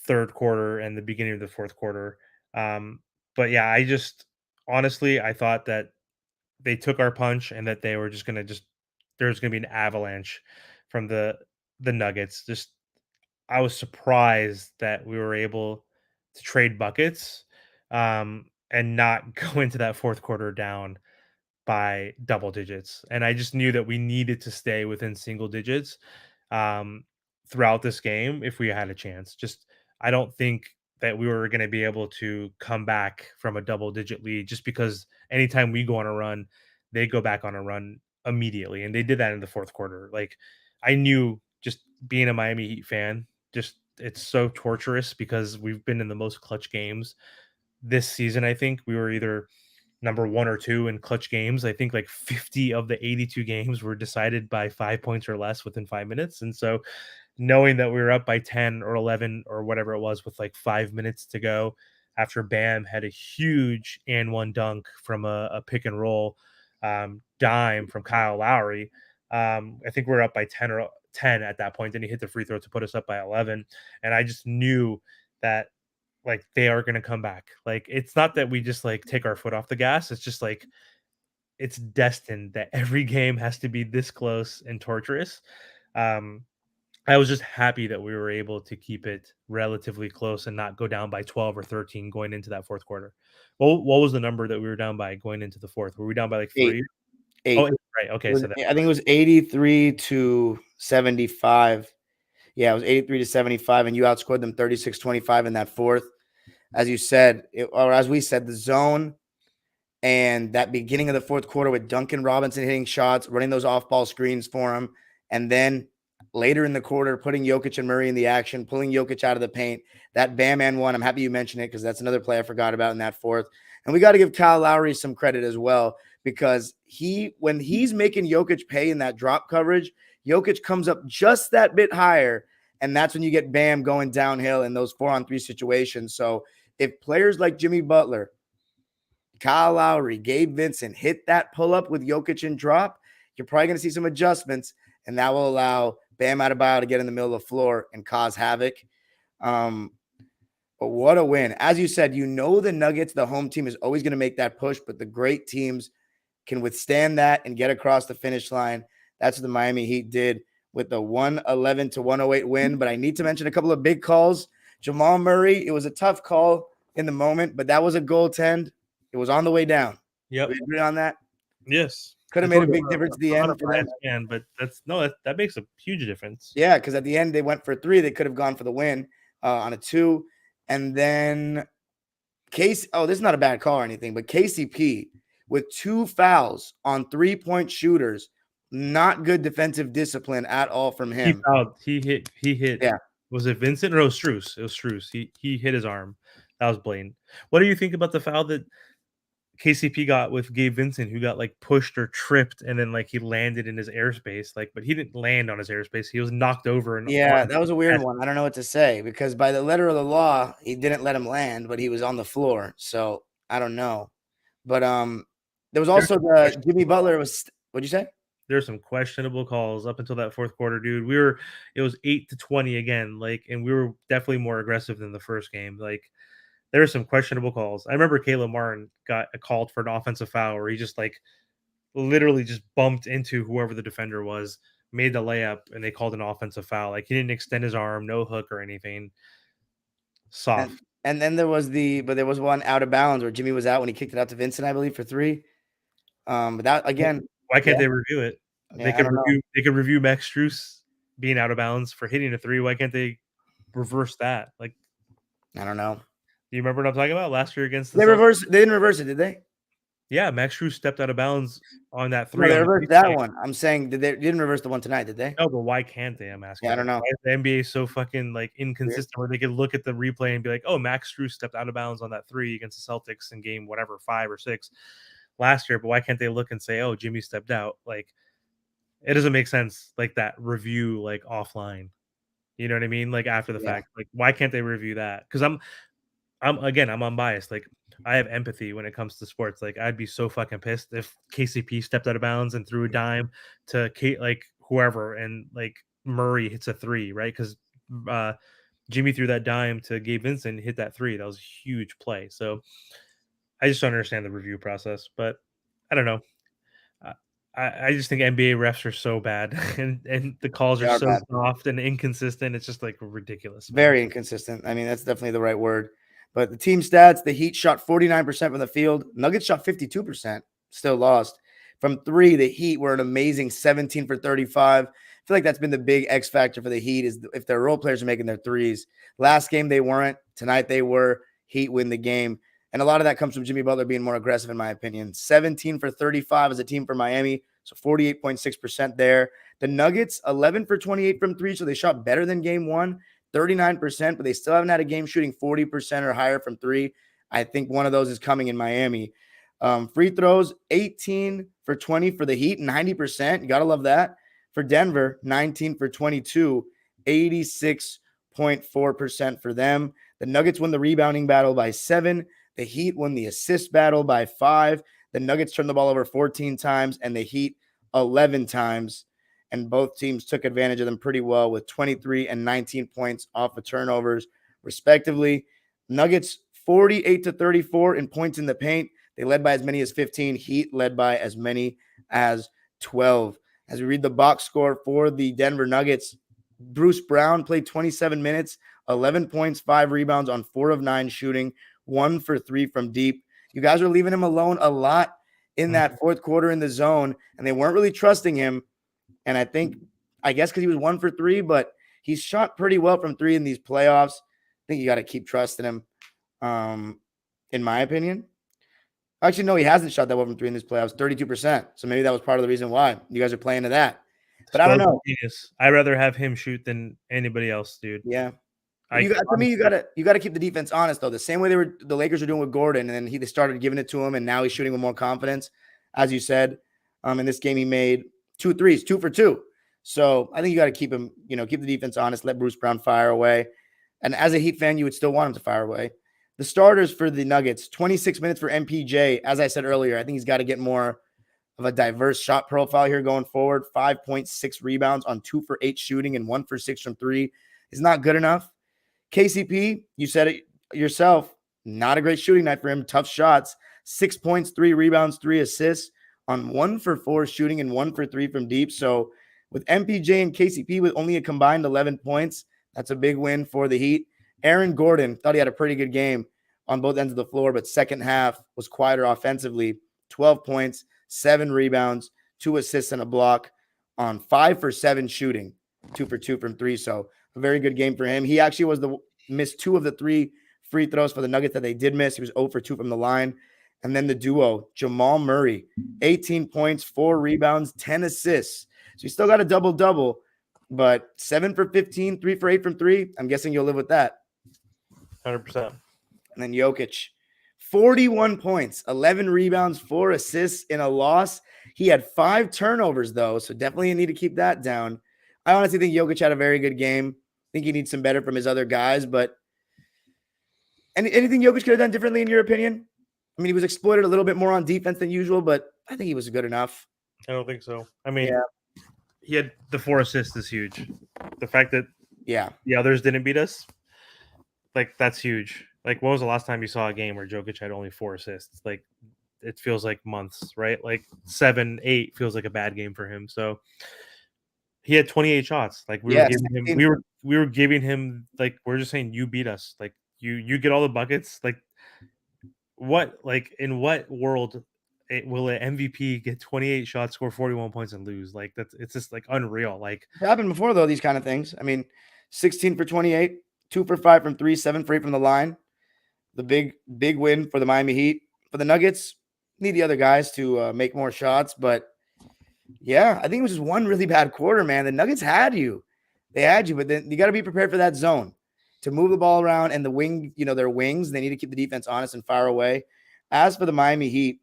third quarter and the beginning of the fourth quarter. Um, but yeah, I just honestly I thought that they took our punch and that they were just gonna just there's gonna be an avalanche from the Nuggets. Just I was surprised that we were able to trade buckets and not go into that fourth quarter down by double digits. And I just knew that we needed to stay within single digits um, throughout this game if we had a chance. Just I don't think that we were going to be able to come back from a double digit lead just because anytime we go on a run, they go back on a run immediately. And they did that in the fourth quarter. Like I knew just being a Miami Heat fan, just it's so torturous because we've been in the most clutch games this season. I think we were either number 1 or 2 in clutch games. I think like 50 of the 82 games were decided by 5 points or less within 5 minutes. And so knowing that we were up by 10 or 11 or whatever it was with like 5 minutes to go after Bam had a huge and one dunk from a pick and roll dime from Kyle Lowry. I think we are up by 10 at that point. Then he hit the free throw to put us up by 11. And I just knew that like they are going to come back. Like it's not that we just like take our foot off the gas. It's just like it's destined that every game has to be this close and torturous. Um, I was just happy that we were able to keep it relatively close and not go down by 12 or 13 going into that fourth quarter. What was the number that we were down by going into the fourth? Were we down by like 3? 8. Oh, 8. right. Okay, so that I think it was 83 to 75. Yeah, it was 83 to 75, and you outscored them 36-25 in that fourth. As you said, or as we said, the zone and that beginning of the fourth quarter with Duncan Robinson hitting shots, running those off-ball screens for him, and then later in the quarter, putting Jokic and Murray in the action, pulling Jokic out of the paint. That Bam and one, I'm happy you mentioned it because that's another play I forgot about in that fourth. And we got to give Kyle Lowry some credit as well because when he's making Jokic pay in that drop coverage, Jokic comes up just that bit higher, and that's when you get Bam going downhill in those 4-on-3 situations. So if players like Jimmy Butler, Kyle Lowry, Gabe Vincent hit that pull-up with Jokic and drop, you're probably going to see some adjustments, and that will allow Bam Adebayo to get in the middle of the floor and cause havoc. But what a win. As you said, the Nuggets, the home team, is always going to make that push, but the great teams can withstand that and get across the finish line. That's what the Miami Heat did with the 111 to 108 win. But I need to mention a couple of big calls. Jamal Murray, it was a tough call in the moment, but that was a goaltend. It was on the way down. Yep. We agree on that? Yes. Could have made a big difference at the end for them. Man, but that makes a huge difference. Yeah, because at the end they went for 3. They could have gone for the win on a 2. And then this is not a bad call or anything, but KCP with 2 fouls on 3-point shooters, not good defensive discipline at all from him. He hit. Yeah. Was it Vincent or it was Strus? It was Strus. He hit his arm. That was blatant. What do you think about the foul that KCP got with Gabe Vincent, who got like pushed or tripped, and then like he landed in his airspace, but he didn't land on his airspace. He was knocked over. Yeah, that was a weird one. I don't know what to say because by the letter of the law, he didn't let him land, but he was on the floor. So I don't know. But there was also the Jimmy Butler was. What'd you say? There's some questionable calls up until that fourth quarter, dude. It was 8-20 again, and we were definitely more aggressive than the first game. There were some questionable calls. I remember Caleb Martin got called for an offensive foul where he just literally just bumped into whoever the defender was, made the layup, and they called an offensive foul. He didn't extend his arm, no hook or anything. Soft. And then there was one out of bounds where Jimmy was out when he kicked it out to Vincent, I believe, for 3. But that again, why can't they review it? Yeah, they could review Max Strus being out of bounds for hitting a 3. Why can't they reverse that? I don't know. Do you remember what I'm talking about? Last year against They didn't reverse it, did they? Yeah, Max Strus stepped out of bounds on that 3. No, they reversed that one. I'm saying they didn't reverse the one tonight, did they? No, but why can't they? I'm asking. Yeah, I don't know. Why is the NBA so fucking inconsistent where they could look at the replay and be like, "Oh, Max Strus stepped out of bounds on that 3 against the Celtics in game 5 or 6 last year," but why can't they look and say, "Oh, Jimmy stepped out"? it doesn't make sense like that review like offline. You know what I mean? Like after the Yeah. fact. Like why can't they review that? Because I'm unbiased. Like I have empathy when it comes to sports. Like I'd be so fucking pissed if KCP stepped out of bounds and threw a dime to like whoever, and like Murray hits a three, right? Because Jimmy threw that dime to Gabe Vincent, hit that three. That was a huge play. So I just don't understand the review process, but I don't know. I just think NBA refs are so bad, and the calls They are are so bad. soft and inconsistent. It's just like ridiculous. Man. Very inconsistent. I mean, that's definitely the right word. But the team stats, the Heat shot 49% from the field. Nuggets shot 52%, still lost. From three, the Heat were an amazing 17 for 35. I feel like that's been the big X factor for the Heat is if their role players are making their threes. Last game, they weren't. Tonight, they were. Heat win the game. And a lot of that comes from Jimmy Butler being more aggressive, in my opinion. 17 for 35 as a team for Miami, so 48.6% there. The Nuggets, 11 for 28 from three, so they shot better than game one, 39%, but they still haven't had a game shooting 40% or higher from three. I think one of those is coming in Miami. Free throws, 18 for 20 for the Heat, 90%. You got to love that. For Denver, 19 for 22, 86.4% for them. The Nuggets won the rebounding battle by 7. The Heat won the assist battle by 5. The Nuggets turned the ball over 14 times and the Heat 11 times. And both teams took advantage of them pretty well with 23 and 19 points off of turnovers, respectively. Nuggets 48 to 34 in points in the paint. They led by as many as 15. Heat led by as many as 12. As we read the box score for the Denver Nuggets, Bruce Brown played 27 minutes, 11 points, 5 rebounds on 4 of 9 shooting, 1 for 3 from deep. You guys are leaving him alone a lot in that fourth quarter in the zone, and they weren't really trusting him. And I guess because he was 1 for 3, but he's shot pretty well from 3 in these playoffs. I think you got to keep trusting him, in my opinion. Actually, no, he hasn't shot that well from 3 in these playoffs, 32%. So maybe that was part of the reason why you guys are playing to that. But I don't know. Genius. I'd rather have him shoot than anybody else, dude. Yeah. You gotta keep the defense honest though. The same way the Lakers are doing with Gordon, and then they started giving it to him, and now he's shooting with more confidence. As you said, in this game he made 2 threes, 2 for 2. So I think you got to keep him, keep the defense honest, let Bruce Brown fire away. And as a Heat fan, you would still want him to fire away. The starters for the Nuggets, 26 minutes for MPJ. As I said earlier, I think he's got to get more of a diverse shot profile here going forward. 5.6 rebounds on 2 for 8 shooting and 1 for 6 from 3 is not good enough. KCP, you said it yourself, not a great shooting night for him. Tough shots, 6 points, 3 rebounds, 3 assists on 1 for 4 shooting and 1 for 3 from deep. So with MPJ and KCP with only a combined 11 points, that's a big win for the Heat. Aaron Gordon thought he had a pretty good game on both ends of the floor, but second half was quieter offensively. 12 points, 7 rebounds, 2 assists and a block on 5 for 7 shooting, 2 for 2 from 3. So a very good game for him. He actually missed 2 of the 3 free throws for the Nuggets that they did miss. He was 0 for 2 from the line. And then the duo, Jamal Murray, 18 points, 4 rebounds, 10 assists. So he still got a double-double, but 7 for 15, 3 for 8 from 3. I'm guessing you'll live with that. 100%. And then Jokic, 41 points, 11 rebounds, 4 assists in a loss. He had 5 turnovers, though, so definitely you need to keep that down. I honestly think Jokic had a very good game. I think he needs some better from his other guys, but anything Jokic could have done differently in your opinion? I mean, he was exploited a little bit more on defense than usual, but I think he was good enough. I don't think so. I mean, he had the 4 assists is huge. The fact that the others didn't beat us, like that's huge. Like, when was the last time you saw a game where Jokic had only 4 assists? Like, it feels like months, right? Like 7, 8 feels like a bad game for him. So he had 28 shots. Like we were giving him like we're just saying you beat us. Like you get all the buckets. Like in what world will an MVP get 28 shots, score 41 points, and lose? Like it's just like unreal. Like it happened before though. These kind of things. I mean, 16 for 28, 2 for 5 from 3, 7 for 8 from the line. The big win for the Miami Heat. For the Nuggets, need the other guys to make more shots, but yeah, I think it was just one really bad quarter, man. The Nuggets had you. They had you, but then you got to be prepared for that zone to move the ball around and the wing, their wings. They need to keep the defense honest and fire away. As for the Miami Heat,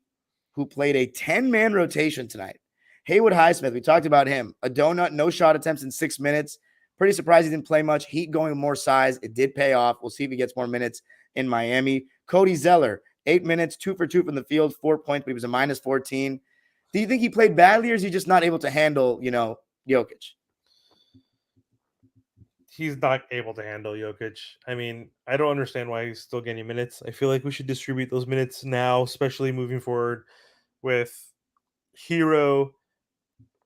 who played a 10-man rotation tonight, Haywood Highsmith, we talked about him. A donut, no shot attempts in 6 minutes. Pretty surprised he didn't play much. Heat going with more size. It did pay off. We'll see if he gets more minutes in Miami. Cody Zeller, 8 minutes, 2 for 2 from the field, 4 points, but he was a minus 14. Do you think he played badly, or is he just not able to handle, Jokic? He's not able to handle Jokic. I mean, I don't understand why he's still getting minutes. I feel like we should distribute those minutes now, especially moving forward with Hero.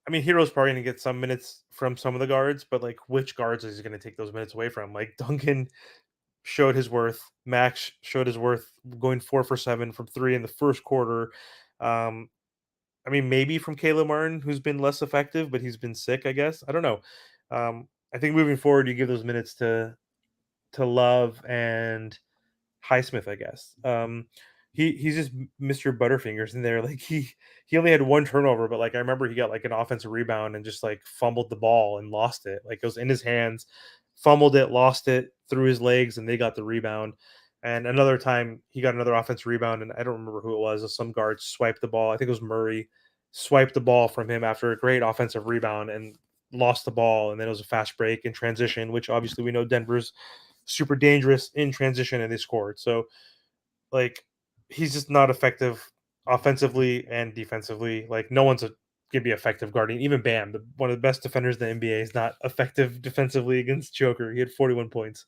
I mean, Hero's probably going to get some minutes from some of the guards, but like, which guards is he going to take those minutes away from? Like, Duncan showed his worth. Max showed his worth going 4 for 7 from 3 in the first quarter. I mean, maybe from Caleb Martin, who's been less effective, but he's been sick, I guess. I don't know. I think moving forward, you give those minutes to Love and Highsmith, I guess. He's just Mr. Butterfingers in there. Like he only had one turnover, but like I remember he got like an offensive rebound and just like fumbled the ball and lost it. Like it was in his hands, fumbled it, lost it through his legs, and they got the rebound. And another time he got another offensive rebound, and I don't remember who it was. Some guard swiped the ball. I think it was Murray, swiped the ball from him after a great offensive rebound and lost the ball. And then it was a fast break in transition, which obviously we know Denver's super dangerous in transition, and they scored. So like he's just not effective offensively and defensively. Like no one's gonna be effective guarding. Even Bam, one of the best defenders in the NBA, is not effective defensively against Joker. He had 41 points.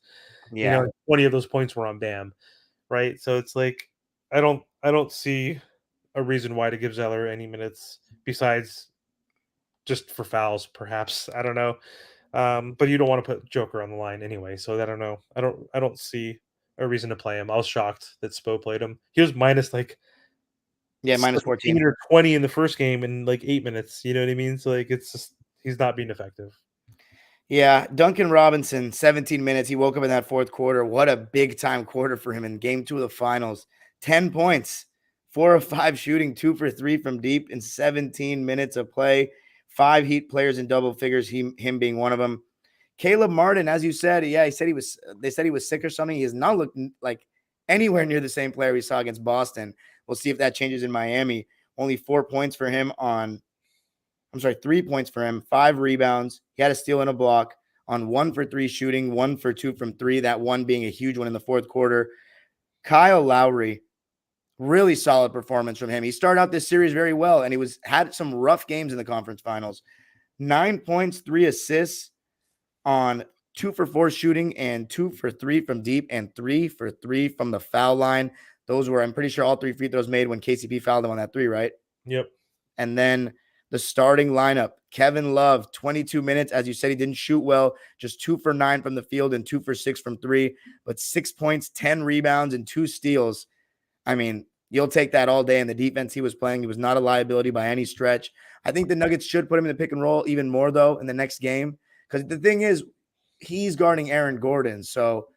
Yeah. 20 of those points were on Bam, right? So it's like I don't see a reason why to give Zeller any minutes besides just for fouls, perhaps. I don't know. But you don't want to put Joker on the line anyway, so I don't know. I don't see a reason to play him. I was shocked that Spo played him. He was minus like minus 14 or 20 in the first game in like 8 minutes. You know what I mean? So like it's just he's not being effective. Yeah, Duncan Robinson, 17 minutes. He woke up in that fourth quarter. What a big time quarter for him in game 2 of the finals. 10 points, 4 of 5 shooting, 2 for 3 from deep in 17 minutes of play. 5 Heat players in double figures, him being one of them. Caleb Martin, as you said, they said he was sick or something. He has not looked like anywhere near the same player we saw against Boston. We'll see if that changes in Miami. Only 4 points for him 3 points for him, 5 rebounds. He had a steal and a block on 1 for 3 shooting, 1 for 2 from 3, that one being a huge one in the fourth quarter. Kyle Lowry, really solid performance from him. He started out this series very well, and he had some rough games in the conference finals. 9 points, 3 assists on 2 for 4 shooting and 2 for 3 from deep and 3 for 3 from the foul line. Those were, I'm pretty sure, all 3 free throws made when KCP fouled him on that 3, right? Yep. And then the starting lineup, Kevin Love, 22 minutes. As you said, he didn't shoot well, just 2 for 9 from the field and 2 for 6 from 3, but 6 points, 10 rebounds, and 2 steals. I mean, you'll take that all day. And the defense he was playing, he was not a liability by any stretch. I think the Nuggets should put him in the pick and roll even more, though, in the next game. Because the thing is, he's guarding Aaron Gordon. So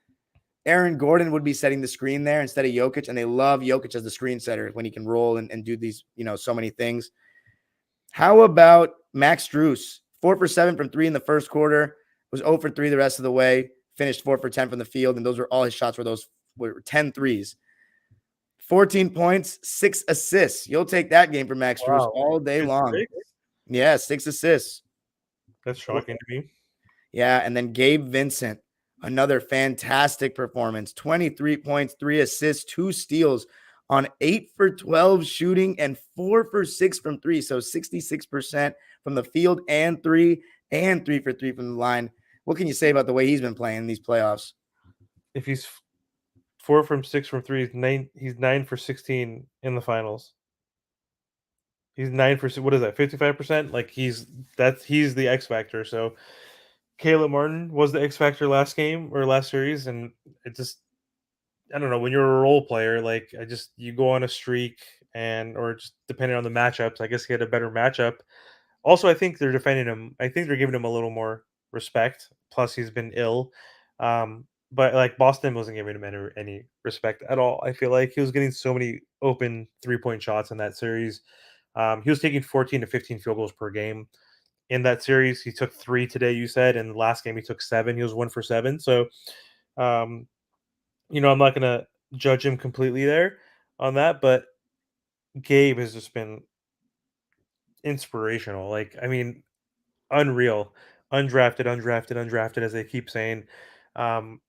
Aaron Gordon would be setting the screen there instead of Jokic. And they love Jokic as the screen setter when he can roll and do these, so many things. How about Max Strus? 4 for 7 from 3 in the first quarter. Was 0 for 3 the rest of the way. Finished 4 for 10 from the field. And those were all his shots were 10 threes. 14 points, 6 assists. You'll take that game from Max Strus all day long. 6? Yeah, 6 assists. That's shocking to me. Yeah, and then Gabe Vincent, another fantastic performance. 23 points, 3 assists, 2 steals on 8 for 12 shooting and 4 for 6 from 3. So 66% from the field and 3 for 3 from the line. What can you say about the way he's been playing in these playoffs? If he's 4 from 6 from 3, he's 9 for 16 in the finals. He's 9 for, what is that, 55%? Like he's the X factor. So Caleb Martin was the X factor last game or last series, and it just, I don't know, when you're a role player, like you go on a streak or just depending on the matchups, I guess he had a better matchup. Also, I think they're defending him. I think they're giving him a little more respect. Plus, he's been ill. But like Boston wasn't giving him any respect at all. I feel like he was getting so many open 3-point shots in that series. He was taking 14 to 15 field goals per game. In that series, he took 3 today, you said, and the last game he took 7. He was 1 for 7. So, I'm not going to judge him completely there on that, but Gabe has just been inspirational. Like, I mean, unreal. Undrafted, as they keep saying. Um,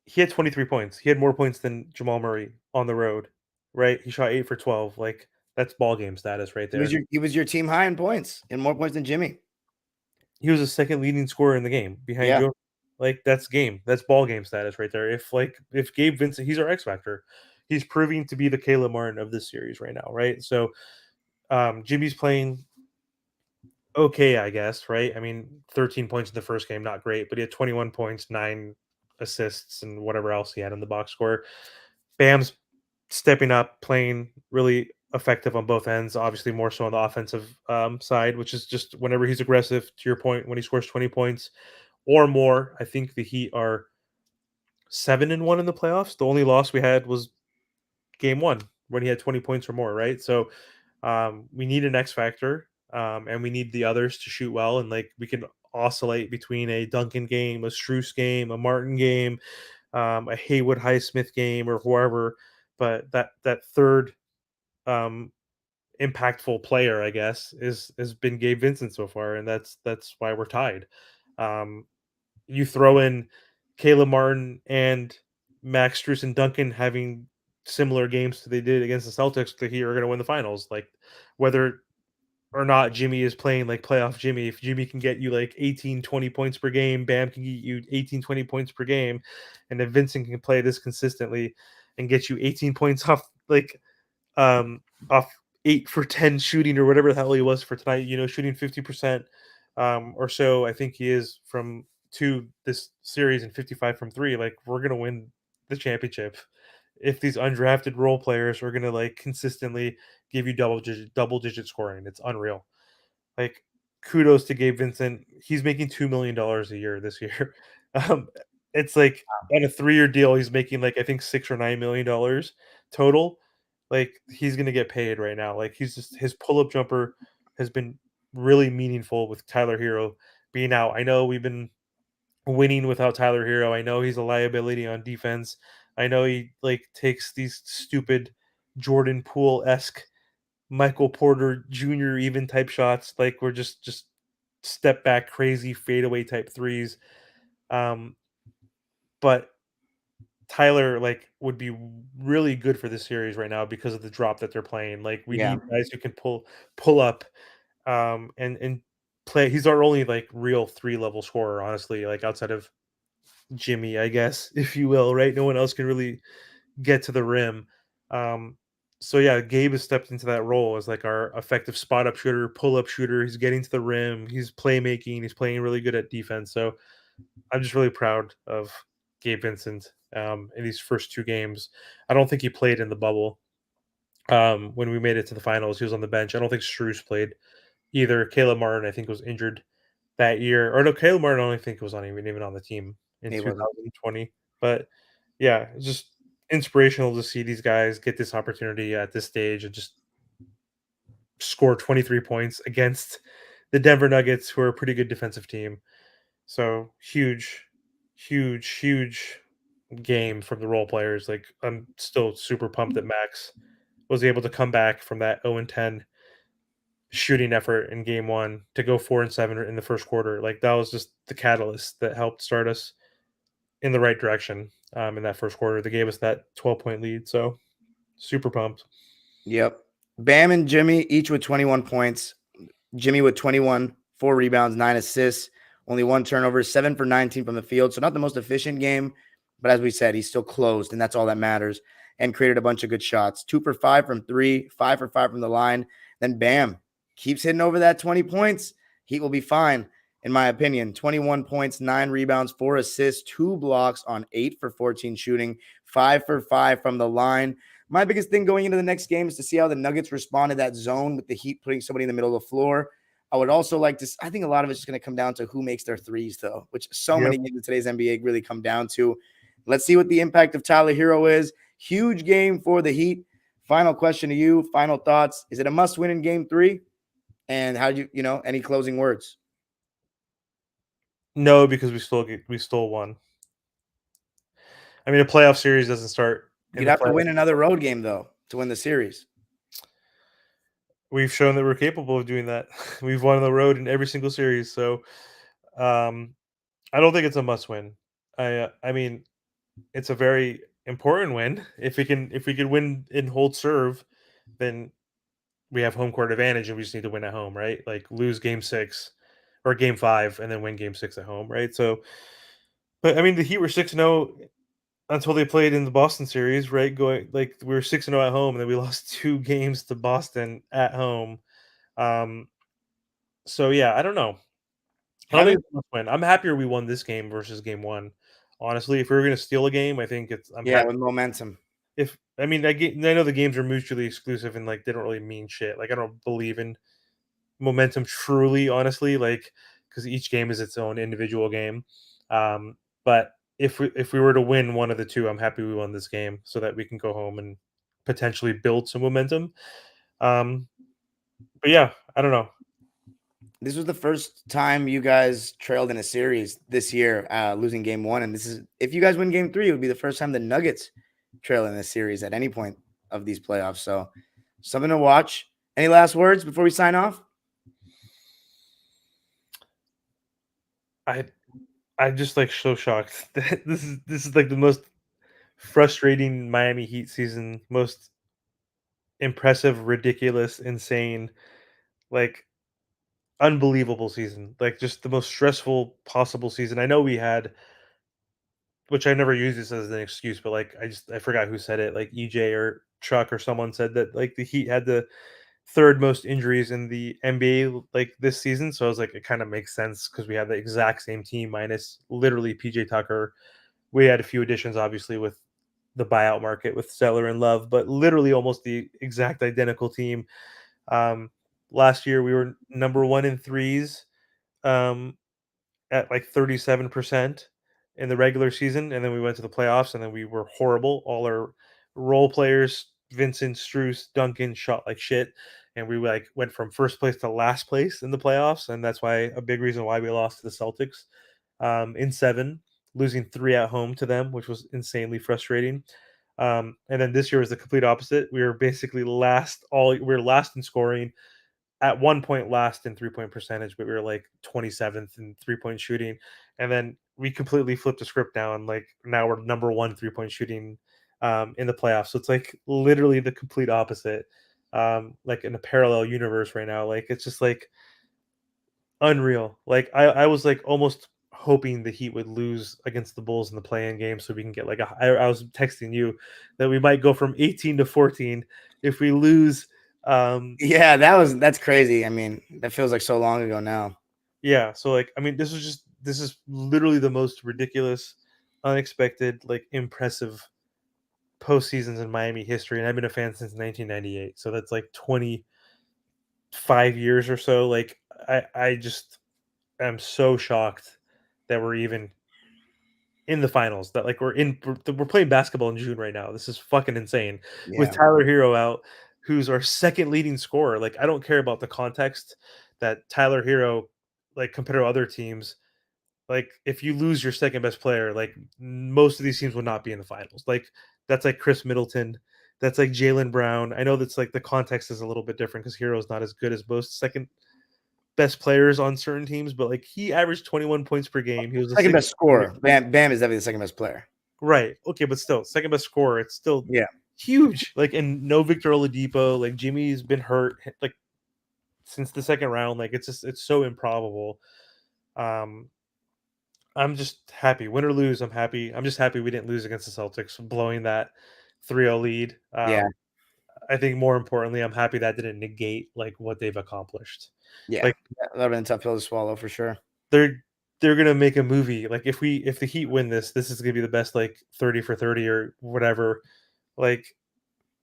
he had 23 points. He had more points than Jamal Murray on the road, right? He shot 8 for 12. Like, that's ball game status right there. He was your team high in points and more points than Jimmy. He was the second leading scorer in the game behind Yeah. Joe. Like, that's game. That's ball game status right there. If Gabe Vincent, he's our X factor. He's proving to be the Caleb Martin of this series right now, right? So Jimmy's playing okay, I guess, right? I mean, 13 points in the first game, not great, but he had 21 points, 9 assists, and whatever else he had in the box score. Bam's stepping up, playing really effective on both ends, obviously more so on the offensive side, which is just whenever he's aggressive, to your point, when he scores 20 points or more. I think the Heat are 7-1 in the playoffs. The only loss we had was game one when he had 20 points or more, right? So we need an X factor, and we need the others to shoot well, and like we can oscillate between a Duncan game, a Strus game, a Martin game, a Haywood Highsmith game, or whoever. But that third um, impactful player, I guess, has been Gabe Vincent so far, and that's why we're tied. Um, you throw in Caleb Martin and Max Strus and Duncan having similar games to they did against the Celtics, the Heat are going to win the finals. Like, whether or not Jimmy is playing like playoff Jimmy, if Jimmy can get you like 18, 20 points per game, Bam can get you 18, 20 points per game, and if Vincent can play this consistently and get you 18 points um off 8 for 10 shooting or whatever the hell he was for tonight, shooting 50% or so, I think he is from 2 this series, and 55 from 3, like, we're going to win the championship. If these undrafted role players are going to like consistently give you double digit scoring, it's unreal. Like, kudos to Gabe Vincent. He's making $2 million a year this year. Um, it's like on a 3-year deal, he's making like I think $6 or $9 million total. Like, he's gonna get paid right now. Like, he's just his pull up jumper has been really meaningful with Tyler Hero being out. I know we've been winning without Tyler Hero. I know he's a liability on defense. I know he like takes these stupid Jordan Poole esque Michael Porter Jr. even type shots, like we're just step back crazy fadeaway type threes. Um, but Tyler like would be really good for this series right now because of the drop that they're playing. Like, we Yeah. need guys who can pull up and play. He's our only like real 3 level scorer, honestly, like outside of Jimmy, I guess, if you will, right? No one else can really get to the rim. Um, so yeah, Gabe has stepped into that role as like our effective spot up shooter, pull up shooter. He's getting to the rim. He's playmaking. He's playing really good at defense. So I'm just really proud of Gabe Vincent in these first 2 games. I don't think he played in the bubble when we made it to the finals. He was on the bench. I don't think Strus played either. Caleb Martin, I think, was injured that year. Or no, Caleb Martin, I don't think was on even on the team in He wasn't. 2020. But yeah, it's just inspirational to see these guys get this opportunity at this stage and just score 23 points against the Denver Nuggets, who are a pretty good defensive team. So huge game from the role players. Like, I'm still super pumped that Max was able to come back from that 0-10 shooting effort in game one to go 4-7 in the first quarter. Like, that was just the catalyst that helped start us in the right direction in that first quarter. They gave us that 12-point lead. So super pumped. Yep. Bam and Jimmy each with 21 points. Jimmy with 21, 4 rebounds, 9 assists, only 1 turnover, 7 for 19 from the field. So not the most efficient game, but as we said, he's still closed, and that's all that matters, and created a bunch of good shots. 2 for 5 from 3, 5 for 5 from the line. Then Bam keeps hitting over that 20 points. Heat will be fine, in my opinion. 21 points, 9 rebounds, 4 assists, 2 blocks on 8 for 14 shooting, 5 for 5 from the line. My biggest thing going into the next game is to see how the Nuggets respond to that zone with the Heat putting somebody in the middle of the floor. I would also like to – I think a lot of it's just going to come down to who makes their threes, though, which so many games in today's NBA really come down to. Let's see what the impact of Tyler Hero is. Huge game for the Heat. Final question to you, final thoughts. Is it a must-win in game 3? And how do you any closing words? No, because we still won. I mean, a playoff series doesn't start. You'd have to win another road game, though, to win the series. we've shown that we're capable of doing that. We've won on the road in every single series, so um, I don't think it's a must win. I mean, it's a very important win. If we can win and hold serve, then we have home court advantage, and we just need to win at home, right? Like lose game 6 or game 5, and then win game 6 at home, right? So, but I mean, the Heat were 6-0 until they played in the Boston series, right? Going like we were 6-0 at home, and then we lost 2 games to Boston at home. Um, so yeah, I don't know. I don't think Having it's a must win. I'm happier we won this game versus game 1. Honestly, if we were going to steal a game, I think I'm yeah, happy. with momentum. If I mean, I know the games are mutually exclusive and like they don't really mean shit. Like I don't believe in momentum truly, honestly, like because each game is its own individual game. But if we were to win one of the two, I'm happy we won this game so that we can go home and potentially build some momentum. Um, but yeah, I don't know. This was the first time you guys trailed in a series this year, losing game 1, and this is if you guys win game 3, it would be the first time the Nuggets trail in a series at any point of these playoffs. So something to watch. Any last words before we sign off? I I'm just like so shocked that this is like the most frustrating Miami Heat season, most impressive, ridiculous, insane, like unbelievable season. Like just the most stressful possible season. I know we had, which I never use this as an excuse, but like I forgot who said it, like EJ or Chuck or someone said that like the Heat had the third most injuries in the NBA like this season. So I was like, it kind of makes sense because we had the exact same team minus literally PJ Tucker. We had a few additions, obviously, with the buyout market with Stellar and Love, but literally almost the exact identical team. Um, Last year we were number one in threes. Um, at like 37% in the regular season, and then we went to the playoffs, and then we were horrible. All our role players, Vincent, Struce, Duncan, shot like shit, and we like went from first place to last place in the playoffs, and that's why a big reason why we lost to the Celtics in 7, losing 3 at home to them, which was insanely frustrating. And then this year was the complete opposite. We were basically we were last in scoring, at one point last in 3-point percentage, but we were like 27th in 3-point shooting. And then we completely flipped the script down. Like now we're number 1 3-point shooting in the playoffs. So it's like literally the complete opposite. Like in a parallel universe right now. Like it's just like unreal. Like I was like almost hoping the Heat would lose against the Bulls in the play-in game so we can get like I was texting you that we might go from 18 to 14 if we lose. Yeah, that's crazy. I mean, that feels like so long ago now. Yeah, so, like, I mean, this is literally the most ridiculous, unexpected, like, impressive postseasons in Miami history, and I've been a fan since 1998, so that's, like, 25 years or so, like, I just am so shocked that we're even in the finals, that, like, we're playing basketball in June right now. This is fucking insane. With Yeah. Tyler Hero out, who's our second leading scorer, like, I don't care about the context that Tyler Hero, like, compared to other teams, like, if you lose your second best player, like, most of these teams would not be in the finals. Like, that's like Chris Middleton. That's like Jalen Brown. I know that's like the context is a little bit different because Hero's not as good as most second best players on certain teams, but like he averaged 21 points per game. He was the Second sixth best scorer. Bam is definitely the second best player. right. Okay, but still, second best scorer. It's still Yeah. huge. Like, and no Victor Oladipo. Like Jimmy's been hurt like since the second round. Like it's so improbable. Um, I'm just happy. Win or lose, I'm happy. I'm just happy we didn't lose against the Celtics, blowing that 3-0 lead. Yeah. I think more importantly, I'm happy that didn't negate like what they've accomplished. Yeah. Like That would have been a tough pill to swallow for sure. they're they're gonna make a movie. Like if the Heat win this is gonna be the best like 30 for 30 or whatever like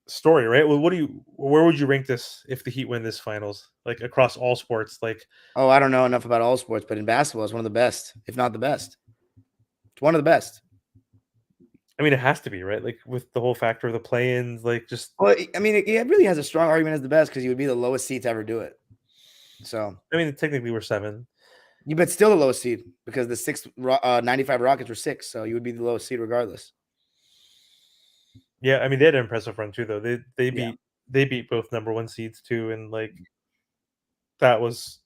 story, right? Well, where would you rank this if the Heat win this finals? Like across all sports, like Oh, I don't know enough about all sports, but in basketball, it's one of the best, if not the best. It's one of the best. I mean, it has to be, right? Like with the whole factor of the play-ins, like just Well, I mean, it really has a strong argument as the best because you would be the lowest seed to ever do it. So, I mean, technically we're 7. you but still the lowest seed because the 95 Rockets were 6, so you would be the lowest seed regardless. Yeah, I mean, they had an impressive run too, though. They Yeah. beat they beat both number 1 seeds too, and like that was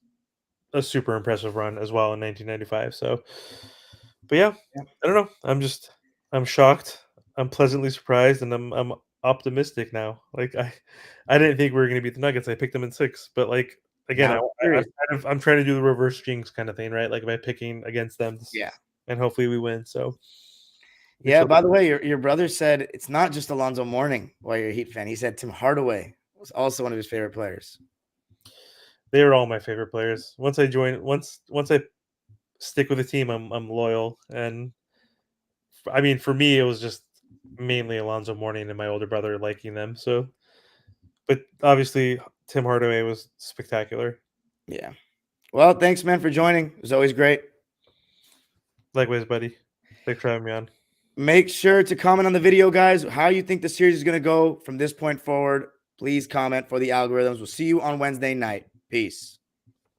a super impressive run as well in 1995. So, but yeah, Yeah. I don't know. I'm shocked. I'm pleasantly surprised, and I'm optimistic now. Like I didn't think we were going to beat the Nuggets. I picked them in 6, but like again, Now I'm serious. I'm trying to do the reverse jinx kind of thing, right? Like by picking against them, Yeah. and hopefully we win. So we Yeah, shall- by the way, your brother said it's not just Alonzo Mourning why you're a Heat fan. He said Tim Hardaway was also one of his favorite players. they are all my favorite players. Once I stick with a team, I'm loyal, and I mean for me it was just mainly Alonzo Mourning and my older brother liking them. So, but obviously Tim Hardaway was spectacular. Yeah. Well, thanks, man, for joining. It was always great. Likewise, buddy. Thanks for having me on. Make sure to comment on the video, guys, how you think the series is going to go from this point forward. Please comment for the algorithms. We'll see you on Wednesday night. Peace.